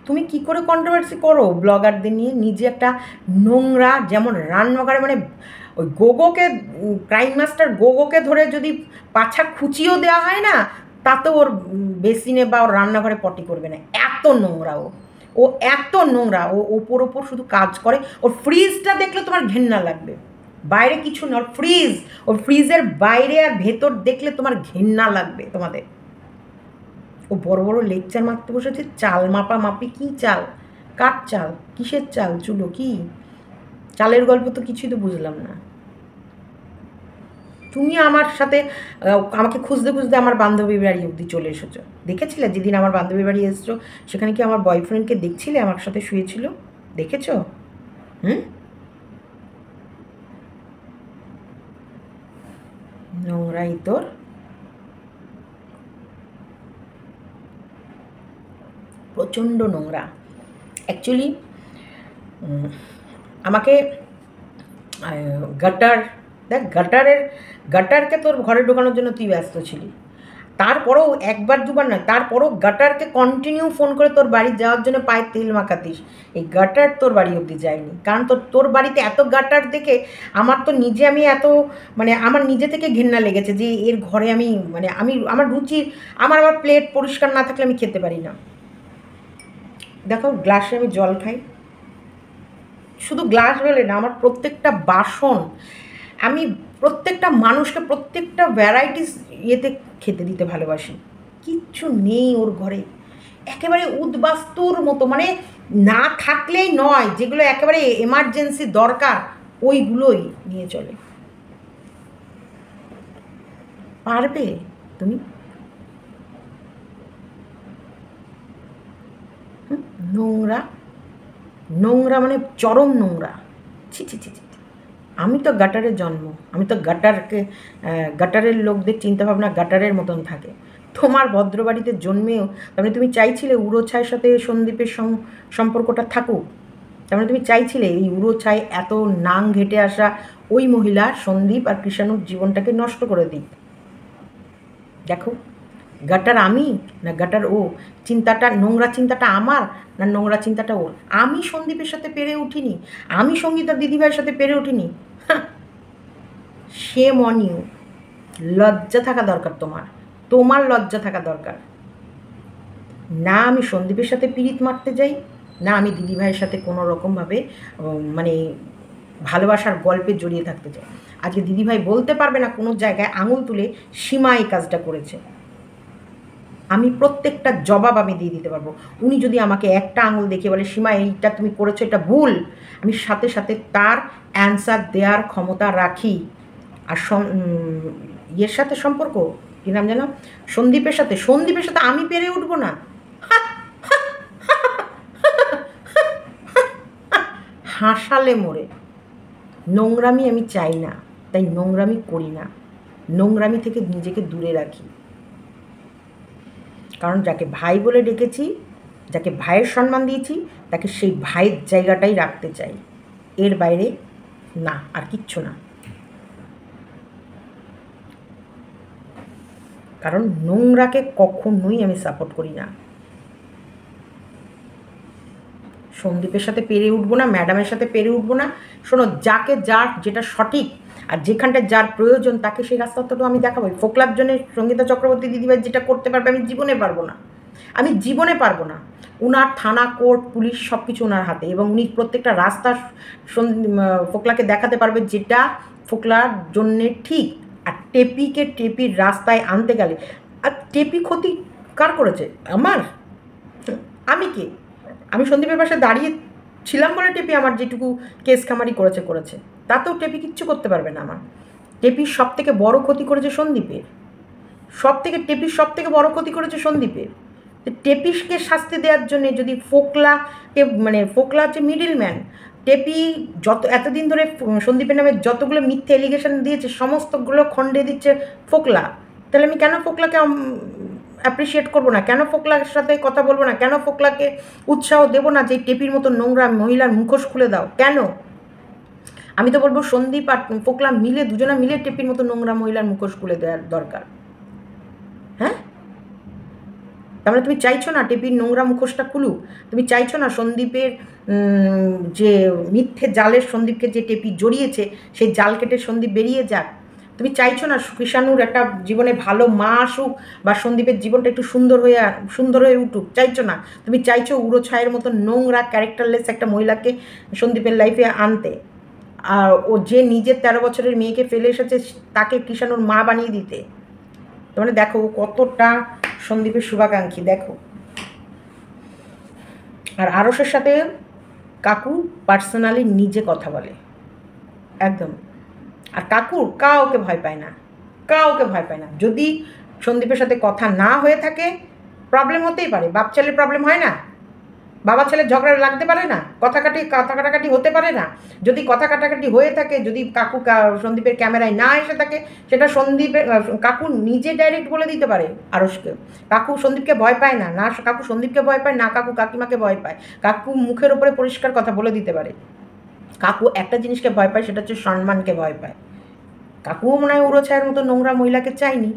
তুমি কি করে কন্ট্রোভার্সি করো ব্লগারদের নিয়ে? নিজে একটা নোংরা, যেমন রান্নাঘরে মানে ওই গোগোকে, ক্রাইম মাস্টার গোগোকে ধরে যদি পাছা খুঁচিয়েও দেওয়া হয় না, তাতে ওর বেসিনে বা ওর রান্নাঘরে পটি করবে না, এত নোংরা ও এত নোংরা। ও ওপর শুধু কাজ করে। ওর ফ্রিজটা দেখলে তোমার ঘেন্না লাগবে, বাইরে কিছু না, ওর ফ্রিজের বাইরে আর ভেতর দেখলে তোমার ঘেন্না লাগবে তোমাদের। ও বড় বড় লেকচার মারতে বসেছে, চাল মাপি, কি চাল, কাঠ চাল, কিসের চাল, চুলো কি চালের গল্প তো কিছুই তো বুঝলাম না। তুমি আমার সাথে আমাকে খুঁজতে আমার বান্ধবীর বাড়ি অবধি চলে এসেছো, দেখেছিলে যেদিন আমার বান্ধবীর বাড়ি এসেছো, সেখানে কি আমার বয়ফ্রেন্ডকে দেখছিলে আমার সাথে শুয়েছিল, দেখেছো? নোংরাই তোর। প্রচণ্ড নোংরা। অ্যাকচুয়ালি আমাকে গাটারকে তোর ঘরে ঢোকানোর জন্য তুই ব্যস্ত ছিলি, তারপরেও একবার দুবার নয়, তারপরেও গাটারকে কন্টিনিউ ফোন করে তোর বাড়ি যাওয়ার জন্য পায়ে তেল মাখাতিস। এই গাটার তোর বাড়ি অবধি যায়নি, কারণ তোর বাড়িতে এত গাটার দেখে আমার তো আমি এত মানে আমার নিজে থেকে ঘেন্না লেগেছে যে এর ঘরে আমি মানে আমার রুচি, আমার প্লেট পরিষ্কার না থাকলে আমি খেতে পারি না। দেখো গ্লাসে আমি জল খাই, শুধু গ্লাস বলে না, আমার প্রত্যেকটা বাসন, আমি প্রত্যেকটা মানুষকে প্রত্যেকটা ভ্যারাইটিস ইয়েতে খেতে দিতে ভালোবাসি। কিচ্ছু নেই ওর ঘরে, একেবারে উদ্বাস্তুর মতো, মানে না থাকলেই নয়, যেগুলো একেবারে এমার্জেন্সি দরকার ওইগুলোই নিয়ে চলে। পারবে তুমি? নোংরা মানে চরম নোংরা। ছি ছি ছি ছি। আমি তো গাটারের জন্ম, আমি তো গাটারের লোকদের চিন্তাভাবনা গাটারের মতন থাকে। তোমার ভদ্রবাড়িতে জন্মেও তারপরে তুমি চাইছিলে উড়োছাইয়ের সাথে সন্দীপের সম্পর্কটা থাকুক, তারপরে তুমি চাইছিলে এই উড়োছাই এত নাং ঘেটে আসা ওই মহিলা সন্দীপ আর কৃষাণুর জীবনটাকে নষ্ট করে দিক। দেখো গাটার আমি না গাটার ও, চিন্তাটা নোংরা চিন্তাটা আমার না নোংরা চিন্তাটা ওর? আমি সন্দীপের সাথে পেরে উঠিনি, আমি সঙ্গীতা দিদিভাইয়ের সাথে পেরে উঠিনি। Shame on you. লজ্জা থাকা দরকার তোমার লজ্জা থাকা দরকার। না আমি সন্দীপের সাথে পিরিত মারতে যাই, না আমি দিদিভাইয়ের সাথে কোনো রকমভাবে মানে ভালোবাসার গল্পে জড়িয়ে থাকতে চাই। আজকে দিদিভাই বলতে পারবে না কোনো জায়গায় আঙুল তুলে সীমা এই কাজটা করেছে, আমি প্রত্যেকটা জবাব আমি দিয়ে দিতে পারবো। উনি যদি আমাকে একটা আঙুল দেখিয়ে বলে সীমা এইটা তুমি করেছো, এটা ভুল, আমি সাথে সাথে তার অ্যান্সার দেওয়ার ক্ষমতা রাখি। আর ইয়ের সাথে সম্পর্ক কী নাম যেন, সন্দীপের সাথে আমি পেরে উঠবো না। হাসালে মোড়ে। নোংরামি আমি চাই না। তাই নোংরামি করি না, নোংরামি থেকে নিজেকে দূরে রাখি। কারণ যাকে ভাই বলে ডেকেছি, যাকে ভাইয়ের সম্মান দিয়েছি, তাকে সেই ভাইয়ের জায়গাটাই রাখতে চাই, এর বাইরে না, আর কিচ্ছু না। কারণ নোংরাকে কখনোই আমি সাপোর্ট করি না। সন্দীপের সাথে পেরে উঠবো না, ম্যাডামের সাথে পেরে উঠবো না। শোনো, যাকে যার যেটা সঠিক আর যেখানটা যার প্রয়োজন তাকে সেই রাস্তাটা তো আমি দেখাবো। ফোকলার জন্য সঙ্গীতা চক্রবর্তী দিদিভাই যেটা করতে পারবে আমি জীবনে পারবো না, আমি জীবনে পারবো না। উনার থানা, কোর্ট, পুলিশ সব কিছু ওনার হাতে, এবং উনি প্রত্যেকটা রাস্তা ফোকলাকে দেখাতে পারবে যেটা ফোকলার জন্যে ঠিক। আর টেপির রাস্তায় আনতে গেলে, আর টেপি ক্ষতি কার করেছে? আমার? আমি কে? আমি সন্দীপের পাশে দাঁড়িয়ে ছিলাম বলে টেপি আমার যেটুকু কেস কামারি করেছে, তাতেও টেপি কিচ্ছু করতে পারবে না আমার। টেপির সব থেকে বড় ক্ষতি করেছে সন্দীপের, টেপির সব থেকে বড় ক্ষতি করেছে সন্দীপের। টেপিসকে শাস্তি দেওয়ার জন্য যদি ফোকলাকে, মানে ফোকলা হচ্ছে মিডিল ম্যান, টেপি যত এতদিন ধরে সন্দীপের নামে যতগুলো মিথ্যে এলিগেশন দিয়েছে সমস্তগুলো খণ্ডে দিচ্ছে ফোকলা, তাহলে আমি কেন ফোকলাকে অ্যাপ্রিসিয়েট করবো না? কেন ফোকলার সাথে কথা বলবো না? কেন ফোকলাকে উৎসাহ দেবো না যে টেপির মতো নোংরা মহিলার মুখোশ খুলে দাও? কেন? আমি তো বলবো সন্দীপ আর ফোকলা মিলে, দুজনা মিলে টেপির মতো নোংরা মহিলার মুখোশ খুলে দেওয়ার দরকার। হ্যাঁ, তার মানে তুমি চাইছো না টেপির নোংরা মুখোশটা খুলুক? তুমি চাইছো না সন্দীপের যে মিথ্যে জালের সন্দীপকে যে টেপি জড়িয়েছে সেই জাল কেটে সন্দীপ বেরিয়ে যাক? তুমি চাইছো না কৃষাণুর একটা জীবনে ভালো মা আসুক, বা সন্দীপের জীবনটা একটু সুন্দর হয়ে উঠুক? চাইছো না? তুমি চাইছো উড়ো ছায়ের মতো নোংরা ক্যারেক্টারলেস একটা মহিলাকে সন্দীপের লাইফে আনতে, আর ও যে নিজের 13 বছরের মেয়েকে ফেলে এসেছে তাকে কৃষাণুর মা বানিয়ে দিতে। মানে দেখো কতটা সন্দীপের শুভাকাঙ্ক্ষী, দেখো। আর আরসের সাথে কাকু পার্সোনালি নিজে কথা বলে একদম, আর কাকুর কাউকে ভয় পায় না, কাউকে ভয় পায় না। যদি সন্দীপের সাথে কথা না হয়ে থাকে প্রবলেম হতেই পারে, বাপ ছেলের প্রবলেম হয় না? বাবা ছেলে ঝগড়া লাগতে পারে না? কথা কাটাকাটি হতে পারে না? যদি কথা কাটাকাটি হয়ে থাকে, যদি কাকু সন্দীপের ক্যামেরায় না এসে থাকে, সেটা কাকু নিজে ডাইরেক্ট বলে দিতে পারে আরসকে। কাকু সন্দীপকে ভয় পায় না, না কাকু সন্দীপকে ভয় পায়, না কাকু কাকিমাকে ভয় পায়। কাকু মুখের ওপরে পরিষ্কার কথা বলে দিতে পারে। কাকু একটা জিনিসকে ভয় পায়, সেটা হচ্ছে সম্মানকে ভয় পায়। কাকুও মনে হয় উড়ো ছায়ের মতো নোংরা মহিলাকে চাইনি,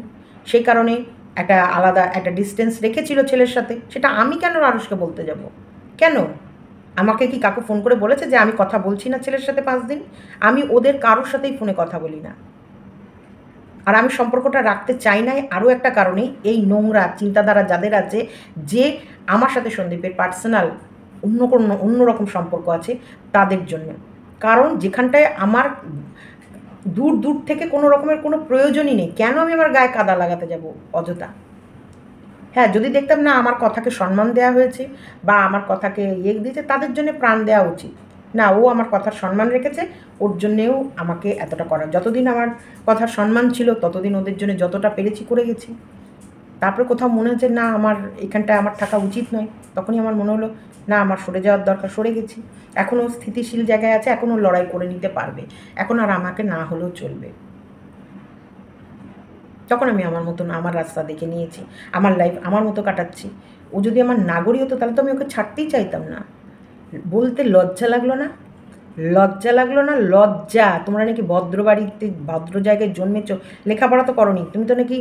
সেই কারণে একটা আলাদা একটা ডিস্টেন্স রেখেছিল ছেলের সাথে। সেটা আমি কেন আরসকে বলতে যাব? কেন? আমাকে কি কাকু ফোন করে বলেছে যে আমি কথা বলছি না ছেলের সাথে 5 দিন? আমি ওদের কারোর সাথেই ফোনে কথা বলি না। আর আমি সম্পর্কটা রাখতে চাই না আরও একটা কারণেই, এই নোংরা চিন্তাধারা যাদের আছে, যে আমার সাথে সন্দীপের পার্সোনাল অন্যরকম সম্পর্ক আছে, তাদের জন্য। কারণ যেখানটায় আমার দূর থেকে কোনো রকমের কোনো প্রয়োজনই নেই, কেন আমি আমার গায়ে কাদা লাগাতে যাব অযথা? হ্যাঁ, যদি দেখতাম না আমার কথাকে সম্মান দেওয়া হয়েছে বা আমার কথাকে দিয়েছে, তাদের জন্য প্রাণ দেওয়া উচিত। না, ও আমার কথার সম্মান রেখেছে, ওর জন্যেও আমাকে এতটা করা। যতদিন আমার কথার সম্মান ছিল ততদিন ওদের জন্য যতটা পেরেছি করে গেছি। তারপরে কোথাও মনে হচ্ছে না আমার এখানটায় আমার থাকা উচিত নয়, তখনই আমার মনে হলো না আমার সরে যাওয়ার দরকার, সরে গেছি। এখনও স্থিতিশীল জায়গায় আছে, এখনও লড়াই করে নিতে পারবে, এখন আর আমাকে না হলেও চলবে। তখন আমি আমার মতন আমার রাস্তা দেখে নিয়েছি, আমার লাইফ আমার মতো কাটাচ্ছি। ও যদি আমার নাগরী হতো তাহলে তো আমি ওকে ছাড়তেই চাইতাম না। বলতে লজ্জা লাগলো না? লজ্জা! তোমরা নাকি ভদ্র বাড়িতে ভদ্র জায়গায় জন্মেছ, লেখাপড়া তো করনি, তুমি তো নাকি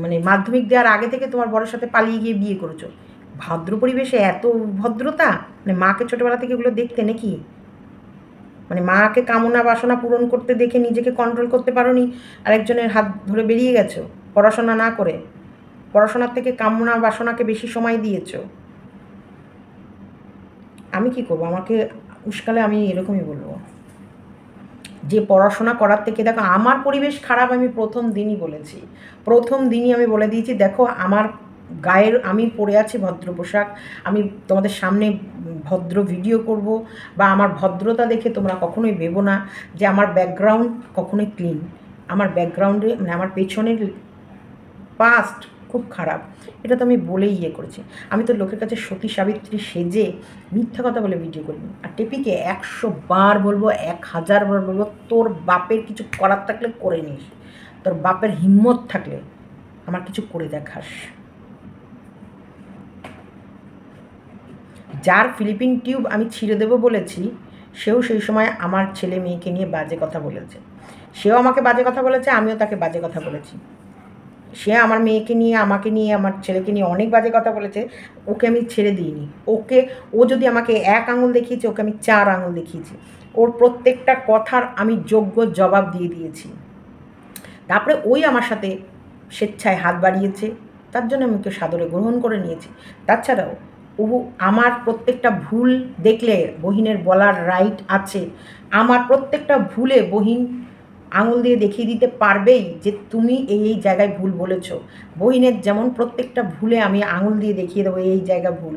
মানে মাধ্যমিক দেওয়ার আগে থেকে তোমার বড়ের সাথে পালিয়ে গিয়ে বিয়ে করেছো। ভদ্র পরিবেশে এত ভদ্রতা? মানে মাকে ছোটোবেলা থেকে এগুলো দেখতে নাকি? মানে মাকে কামনা বাসনা পূরণ করতে দেখে নিজেকে কন্ট্রোল করতে পারোনি, আরেকজনের হাত ধরে বেরিয়ে গেছো পড়াশোনা না করে। পড়াশোনার থেকে কামনা বাসনাকে বেশি সময় দিয়েছো। আমি কি করবো? আমাকে উস্কালে আমি এরকমই বলবো যে পড়াশোনা করার থেকে, দেখো আমার পরিবেশ খারাপ, আমি প্রথম দিনই বলেছি, আমি বলে দিয়েছি, দেখো আমার গায়ের আমি পরে আছি ভদ্র পোশাক, আমি তোমাদের সামনে ভদ্র ভিডিও করব, বা আমার ভদ্রতা দেখে তোমরা কখনোই ভেবো না যে আমার ব্যাকগ্রাউন্ড কখনোই ক্লিন। আমার ব্যাকগ্রাউন্ডে মানে আমার পেছনের পাস্ট খুব খারাপ। এটা তো আমি বলেই ইয়ে করেছি। আমি তো লোকের কাছে সতী সাবিত্রী সেজে মিথ্যা কথা বলে ভিডিও করিনি। আর টেপিকে 100 বার বলবো, 1000 বার বলবো, তোর বাপের কিছু করার থাকলে করে নিস, তোর বাপের হিম্মত থাকলে আমার কিছু করে দেখাস। যার ফিলিপিন টিউব আমি ছিঁড়ে দেবো বলেছি, সেও সেই সময় আমার ছেলে মেয়েকে নিয়ে বাজে কথা বলেছে। সেও আমাকে বাজে কথা বলেছে, আমিও তাকে বাজে কথা বলেছি। সে আমার মেয়েকে নিয়ে, আমাকে নিয়ে, আমার ছেলেকে নিয়ে অনেক বাজে কথা বলেছে। ওকে আমি ছেড়ে দিইনি। ও যদি আমাকে 1 আঙুল দেখিয়েছে, ওকে আমি 4 আঙুল দেখিয়েছি। ওর প্রত্যেকটা কথার আমি যোগ্য জবাব দিয়ে দিয়েছি। তারপরে ওই আমার সাথে স্বেচ্ছায় হাত বাড়িয়েছে, তার জন্য আমি ওকে সাদরে গ্রহণ করে নিয়েছি। তাছাড়াও ও আমার প্রত্যেকটা ভুল দেখলে বহিনের বলার রাইট আছে। আমার প্রত্যেকটা ভুলে বহিন আঙুল দিয়ে দেখিয়ে দিতে পারবেই যে তুমি এই জায়গায় ভুল বলেছ। বহিনের যেমন প্রত্যেকটা ভুলে আমি আঙুল দিয়ে দেখিয়ে দেবো এই জায়গা ভুল।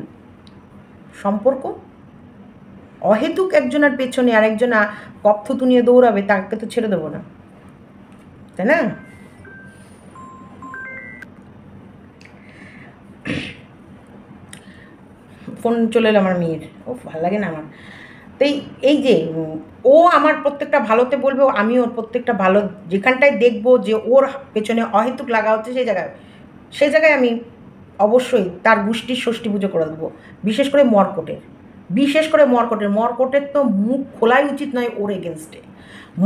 সম্পর্ক অহেতুক একজনের পেছনে আর একজনা কপথুতু নিয়ে দৌড়াবে, তাকে তো ছেড়ে দেবো না, তাই না? ফোন চলে এলো আমার মেয়ের। ও ভালো লাগে না আমার। তো এই যে ও আমার প্রত্যেকটা ভালোতে বলবে, আমি ওর প্রত্যেকটা ভালো যেখানটায় দেখবো যে ওর পেছনে অহেতুক লাগা হচ্ছে, সেই জায়গায় আমি অবশ্যই তার গোষ্ঠীর ষষ্ঠী পুজো করে দেবো। বিশেষ করে মর্কটের তো মুখ খোলাই উচিত নয় ওর এগেনস্টে।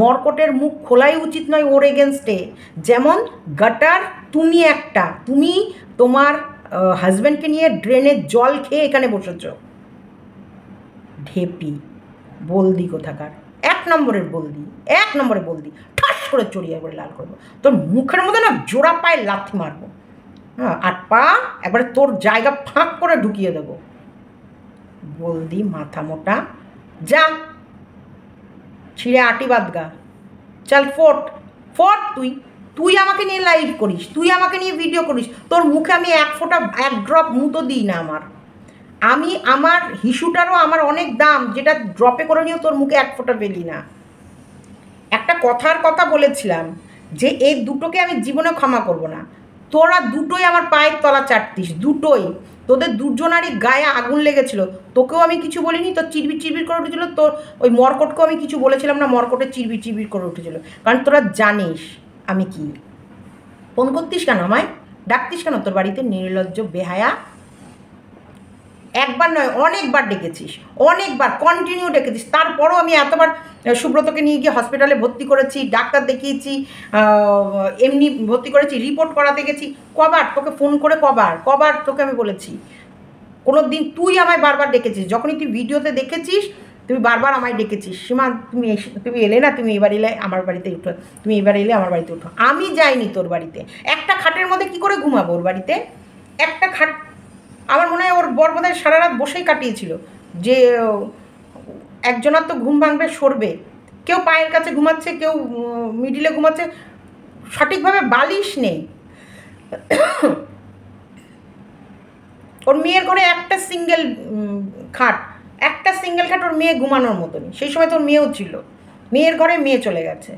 মর্কটের মুখ খোলাই উচিত নয় ওর এগেনস্টে। যেমন গাটার তুমি তোমার হাজব্যান্ডকে নিয়ে ড্রেনের জল খেয়ে এখানে বসেছ। ঢেপি বলদি কোথাকার, 1 নম্বরের বলদি, ঠাস করে চড়িয়ে করে লাল করবো। তোর মুখের মধ্যে না জোড়া পায়ে লাথি মারবো, হ্যাঁ, আর পা একবারে তোর জায়গা ফাঁক করে ঢুকিয়ে দেবো। বলদি মাথা মোটা, যা ছিঁড়ে আটি বাদ গা, চল ফোট। তুই আমাকে নিয়ে লাইভ করিস, তুই আমাকে নিয়ে ভিডিও করিস, তোর মুখে আমি 1 ড্রপ মুতো দিই না। আমার হিসুটারও আমার অনেক দাম, যেটা ড্রপে করে নিয়েও তোর মুখে 1 ফোঁটা ফেলি না। একটা কথা বলেছিলাম যে এই দুটোকে আমি জীবনে ক্ষমা করব না। তোরা দুটোই আমার পায়ের তলা চাটতিস, দুটোই। তোদের দুজনারই গায়ে আগুন লেগেছিল, তোকেও আমি কিছু বলিনি, তোর চিরবির করে উঠেছিল। তোর ওই মর্কটকেও আমি কিছু বলেছিলাম না, মর্কটের চিরবির করে উঠেছিল। কারণ তোরা জানিস আমি কি। ফোন করতিস কেন আমায়, ডাকতিস কেন তোর বাড়িতে? নির্লজ্জ বেহায়া। একবার নয়, অনেকবার ডেকেছিস, অনেকবার কন্টিনিউ ডেকেছিস। তারপরও আমি এতবার সুব্রতকে নিয়ে গিয়ে হসপিটালে ভর্তি করেছি, ডাক্তার দেখিয়েছি, এমনি ভর্তি করেছি, রিপোর্ট করাতে গেছি। কবার তোকে ফোন করে কবার তোকে আমি বলেছি? কোনো দিন তুই আমায় বারবার ডেকেছিস, যখনই তুই ভিডিওতে দেখেছিস তুমি বারবার আমায় ডেকেছিস, সীমা তুমি এলে না, তুমি এবার এলে আমার বাড়িতে উঠো, তুমি এবার এলে আমার বাড়িতে উঠো। আমি যাইনি তোর বাড়িতে। একটা খাটের মধ্যে কী করে ঘুমাবো ওর বাড়িতে? একটা খাট, আমার মনে হয় ওর বর বোধহয় সারা রাত বসেই কাটিয়েছিল, যে একজনের তো ঘুম ভাঙবে, সরবে। কেউ পায়ের কাছে ঘুমাচ্ছে, কেউ মিডিলে ঘুমাচ্ছে, সঠিকভাবে বালিশ নেই। ওর মেয়ের ঘরে একটা সিঙ্গেল খাট ওর মেয়ে ঘুমানোর মতনই। সেই সময় তোর মেয়েও ছিল, মেয়ের ঘরে মেয়ে চলে গেছে।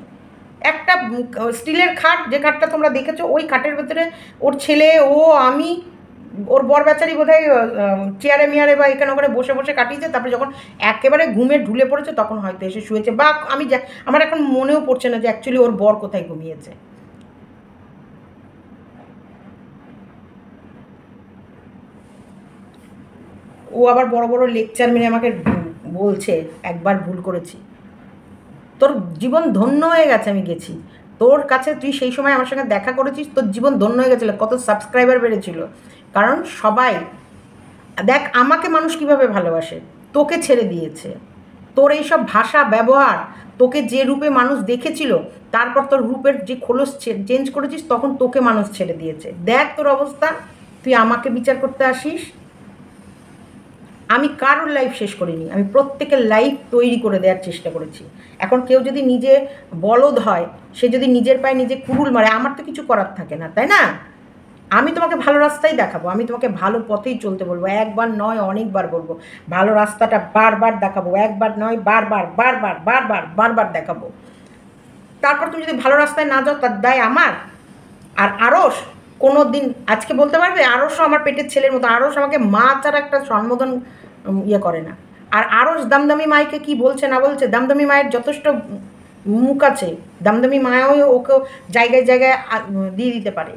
একটা স্টিলের খাট, যে খাটটা তোমরা দেখেছো, ওই খাটের ভেতরে ওর ছেলে, ও, আমি, ওর বর বেচারি বোধহয় চেয়ারে মেয়ারে বা এখানে ওখানে বসে বসে কাটিয়েছে। তারপরে যখন একেবারে ঘুমে ঢুলে পড়েছে তখন হয়তো এসে শুয়েছে, বা আমার এখন মনেও পড়ছে না যে অ্যাকচুয়ালি ওর বর কোথায় ঘুমিয়েছে। ও আবার বড় বড় লেকচার মেরে আমাকে বলছে একবার ভুল করেছি। তোর জীবন ধন্য হয়ে গেছে, আমি গেছি তোর কাছে, তুই সেই সময় আমার সঙ্গে দেখা করেছিস, তোর জীবন ধন্য হয়ে গেছিলো। কত সাবস্ক্রাইবার বেড়েছিল, কারণ সবাই দেখ আমাকে মানুষ কিভাবে ভালোবাসে, তোকে ছেড়ে দিয়েছে। তোর এইসব ভাষা ব্যবহার, তোকে যে রূপে মানুষ দেখেছিল, তারপর তোর রূপের যে খোলস চেঞ্জ করেছিস, তখন তোকে মানুষ ছেড়ে দিয়েছে। দেখ তোর অবস্থা, তুই আমাকে বিচার করতে আসিস। আমি কারোর লাইফ শেষ করিনি, আমি প্রত্যেকের লাইফ তৈরি করে দেওয়ার চেষ্টা করেছি। এখন কেউ যদি নিজে বলদ হয়, সে যদি নিজের পায়ে নিজে কুড়ুল মারে, আমার তো কিছু করার থাকে না, তাই না? আমি তোমাকে ভালো রাস্তাই দেখাবো, আমি তোমাকে ভালো পথেই চলতে বলবো, একবার নয় অনেকবার বলবো। ভালো রাস্তাটা বারবার দেখাবো, একবার নয় বারবার দেখাবো। তারপর তুমি যদি ভালো রাস্তায় না যাও, তার দায় আমার। আর আরস, কোনো দিন আজকে বলতে পারবে আরস আমার পেটের ছেলের মতো, আরস আমাকে মা ছাড়া একটা সম্বোধন ইয়ে করে না। আর আরস দামদামি মাইকে কি বলছে না বলছে, দামদামি মায়ের যথেষ্ট মুখ আছে, দামদামি মায়াও ওকে জায়গায় জায়গায় দিয়ে দিতে পারে।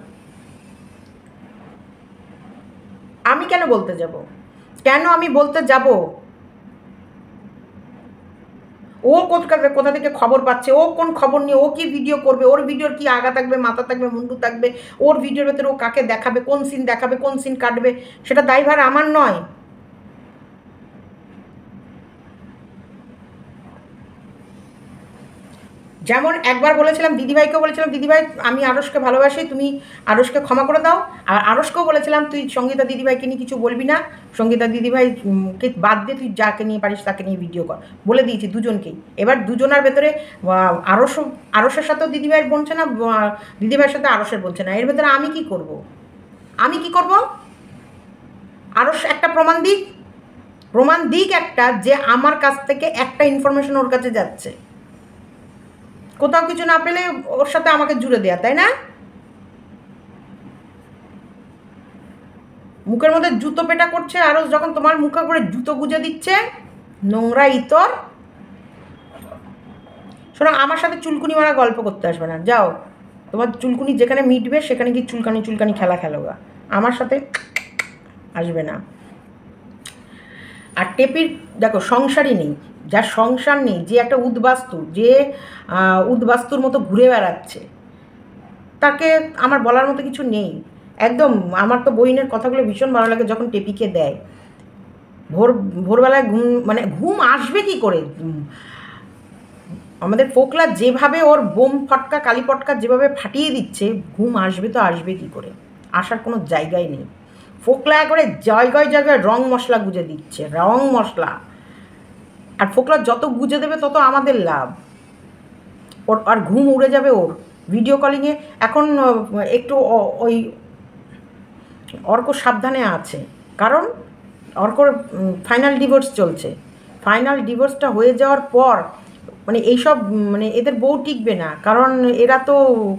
আমি কেন বলতে যাব? কেন আমি বলতে যাব? ও কোথা থেকে খবর পাচ্ছে, ও কোন খবর নিয়ে ও কি ভিডিও করবে, ওর ভিডিওর কি আগা থাকবে, মাথা থাকবে, মুন্ডু থাকবে, ওর ভিডিওর ভেতরে ও কাকে দেখাবে, কোন সিন দেখাবে, কোন সিন কাটবে, সেটা দায়ভার আমার নয়। যেমন একবার বলেছিলাম দিদিভাইকেও বলেছিলাম, দিদিভাই আমি আরসকে ভালোবাসি, তুমি আরসকে ক্ষমা করে দাও। আর আরসকেও বলেছিলাম তুই সঙ্গীতা দিদিভাইকে নিয়ে কিছু বলবি না, সঙ্গীতা দিদিভাইকে বাদ দিয়ে তুই যাকে নিয়ে পারিস তাকে নিয়ে ভিডিও কর, বলে দিয়েছি দুজনকেই। এবার দুজনার ভেতরে আরসের সাথেও দিদিভাইয়ের বলছে না, দিদিভাইয়ের সাথে আরসের বলছে না, এর ভেতরে আমি কি করব? আমি কি করব? আরস একটা প্রমাণ দিক একটা, যে আমার কাছ থেকে একটা ইনফরমেশন ওর কাছে যাচ্ছে, কোথাও কিছু না পেলে ওর সাথে আমাকে জুড়ে দেয়া, তাই না? মুখের মধ্যে জুতো পেটা করছে, আরও যখন তোমার মুখে করে জুতো গুজে দিচ্ছে, নোংরা ইতর। শোনো, আমার সাথে চুলকুনি মারা গল্প করতে আসবে না, যাও তোমার চুলকুনি যেখানে মিটবে সেখানে কি চুলকানি খেলা খেলোগা, আমার সাথে আসবে না। আর টেপির দেখো সংসারই নেই, যার সংসার নেই, যে একটা উদ্বাস্তুর মতো ঘুরে বেড়াচ্ছে, তাকে আমার বলার মতো কিছু নেই একদম। আমার তো বইনের কথাগুলো ভীষণ ভালো লাগে যখন টেপিকে দেয়। ভোরবেলায় ঘুম আসবে কি করে? আমাদের ফোকলা যেভাবে ওর বোম ফটকা কালি পটকা যেভাবে ফাটিয়ে দিচ্ছে, ঘুম আসবে তো আসবে কি করে? আসার কোনো জায়গাই নেই। ফোকলা করে জায়গায় রং মশলা গুজে দিচ্ছে, রং মশলা। আর ফোকলা যত গুজে দেবে তত আমাদের লাভ। ওর আর ঘুম উড়ে যাবে ওর ভিডিও কলিংয়ে। এখন একটু ওই অর্ক সাবধানে আছে, কারণ অর্কর ফাইনাল ডিভোর্স চলছে। ফাইনাল ডিভোর্সটা হয়ে যাওয়ার পর এইসব এদের বউ টিকবে না, কারণ এরা তো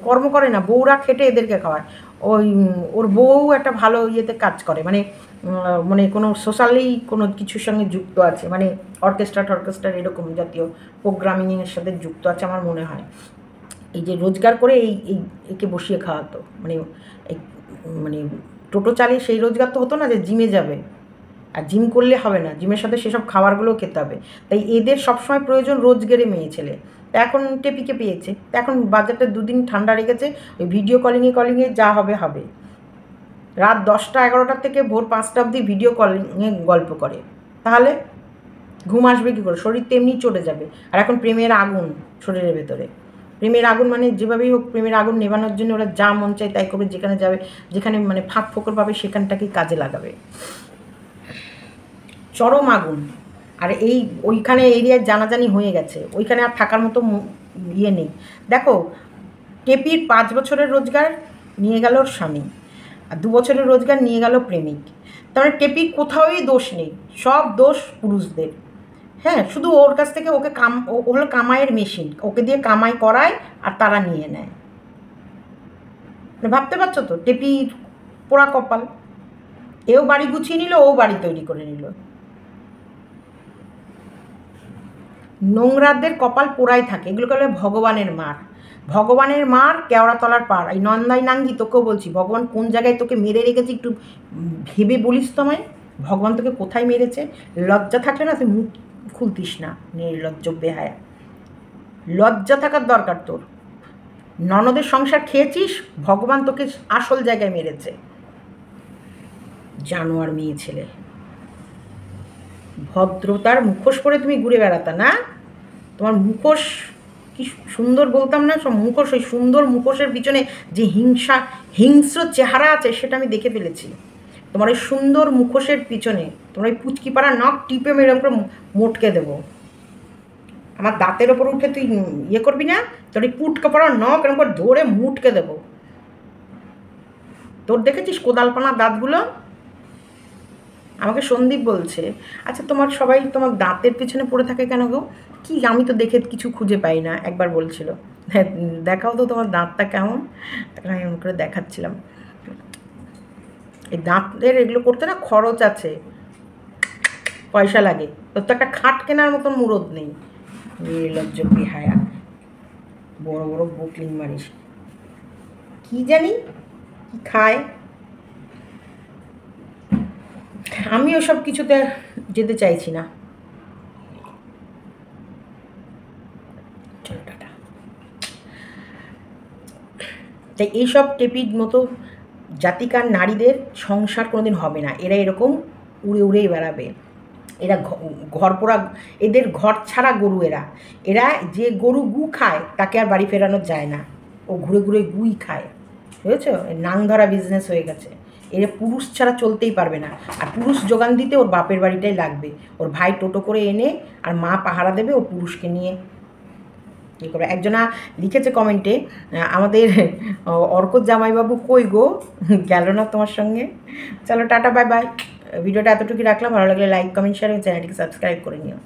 কর্ম করে না, বউরা খেটে এদেরকে খাওয়ায়। ওর বউ একটা ভালো ইয়েতে কাজ করে, কোনো সোশ্যালি কোনো কিছুর সঙ্গে যুক্ত আছে, অর্কেস্ট্রা এরকম জাতীয় প্রোগ্রামিংয়ের সাথে যুক্ত আছে আমার মনে হয়। এই যে রোজগার করে একে বসিয়ে খাওয়াতো, টোটো চালিয়ে সেই রোজগার তো হতো না যে জিমে যাবে, আর জিম করলে হবে না, জিমের সাথে সেসব খাবারগুলোও খেতে হবে। তাই এদের সবসময় প্রয়োজন রোজগারে মেয়ে ছেলে। তা এখন টেপিকে পেয়েছে, তা এখন বাজারটা দুদিন ঠান্ডা রেখেছে, ওই ভিডিও কলিংয়ে যা হবে হবে। রাত 10টা 11টার থেকে ভোর 5টা অবধি ভিডিও কলিংয়ে গল্প করে, তাহলে ঘুম আসবে কী করে? শরীর তেমনি চটে যাবে। আর এখন প্রেমের আগুন শরীরের ভেতরে, প্রেমের আগুন যেভাবেই হোক প্রেমের আগুন নেভানোর জন্য ওরা যা মন চায় তাই করবে, যেখানে যাবে, যেখানে ফাঁক ফোকর পাবে সেখানটাকেই কাজে লাগাবে, চরম আগুন। আর ওইখানে এরিয়ায় জানাজানি হয়ে গেছে, ওইখানে আর থাকার মতো ইয়ে নেই। দেখো, টেপির 5 বছরের রোজগার নিয়ে গেল ওর স্বামী, আর 2 বছরের রোজগার নিয়ে গেল প্রেমিক। তাহলে টেপির কোথাওই দোষ নেই, সব দোষ পুরুষদের। হ্যাঁ, শুধু ওর কাছ থেকে ওকে ও হলো কামাইয়ের মেশিন, ওকে দিয়ে কামাই করায় আর তারা নিয়ে নেয়। ভাবতে পারছো তো টেপির পোড়া কপাল? এও বাড়ি গুছিয়ে নিল, ও বাড়ি তৈরি করে নিল। নোংরাদের কপাল পোড়াই থাকে, এগুলোকে বলে ভগবানের মার। ভগবানের মার কেওড়াতলার পার। এই নন্দাই নাঙ্গি, তোকেও বলছি, ভগবান কোন জায়গায় তোকে মেরে রেখেছে একটু ভেবে বলিস তোমায়, ভগবান তোকে কোথায় মেরেছে? লজ্জা থাকলে না তুই মুখ খুলতিস না, নির্লজ্জ বেহায়া। লজ্জা থাকার দরকার তোর। ননদের সংসার খেয়েছিস, ভগবান তোকে আসল জায়গায় মেরেছে। জানোয়ার মেয়ে ছেলে। ভদ্রতার মুখোশ পরে তুমি ঘুরে বেড়াতা না? তোমার মুখোশ কি সুন্দর বলতাম না, সব মুখোশ, ওই সুন্দর মুখোশের পিছনে যে হিংস্র চেহারা আছে সেটা আমি দেখে ফেলেছি। তোমার ওই সুন্দর মুখোশের পিছনে তোমার ওই পুচকি পাড়া নখ টিপে মেরে করে মোটকে দেবো। আমার দাঁতের ওপর উঠে তুই ইয়ে করবি না, তোর এই পুটকে পড়া নখ এরকম করে ধরে মুটকে দেবো। তোর দেখেছিস কোদালপানা দাঁতগুলো? আমাকে সন্দীপ বলছে, আচ্ছা তোমার সবাই তোমার দাঁতের পিছনে পড়ে থাকে কেন গো? কি আমি তো দেখে কিছু খুঁজে পাই না, একবার বলছিল। দেখাও তো তোমার দাঁতটা কেমন। তখন আমি এমন করে দেখাচ্ছিলাম। এই দাঁতের এগুলো করতে না খরচ আছে, পয়সা লাগে। তোর তো একটা খাট কেনার মতন মুরদ নেই। নির্লজ্জ বেহায়া, বড় বড় বুকলিং মারিস। কি জানি কি খায়। আমি ওসব কিছুতে যেতে চাইছি না। চলো টাটা। তাই এইসব টেপির মতো জাতিকার নারীদের সংসার কোনোদিন হবে না। এরা এরকম উড়ে উড়েই বেড়াবে। এরা ঘর পোড়া, এদের ঘর ছাড়া গরু। এরা যে গরু গু খায় তাকে আর বাড়ি ফেরানো যায় না, ও ঘুরে ঘুরে গুই খায়, বুঝেছ? নাং ধরা বিজনেস হয়ে গেছে। এরা পুরুষ ছাড়া চলতেই পারবে না। আর পুরুষ যোগান দিতে ওর বাপের বাড়িটাই লাগবে। ওর ভাই টোটো করে এনে আর মা পাহারা দেবে, ও পুরুষকে নিয়ে কী করে। একজনা লিখেছে কমেন্টে, আমাদের অর্কর জামাইবাবু কই গো, গেল না তোমার সঙ্গে। চলো টাটা, বাই বাই। ভিডিওটা এতটুকু রাখলাম। ভালো লাগলে লাইক, কমেন্ট, শেয়ার এবং চ্যানেলটিকে সাবস্ক্রাইব করে নিও।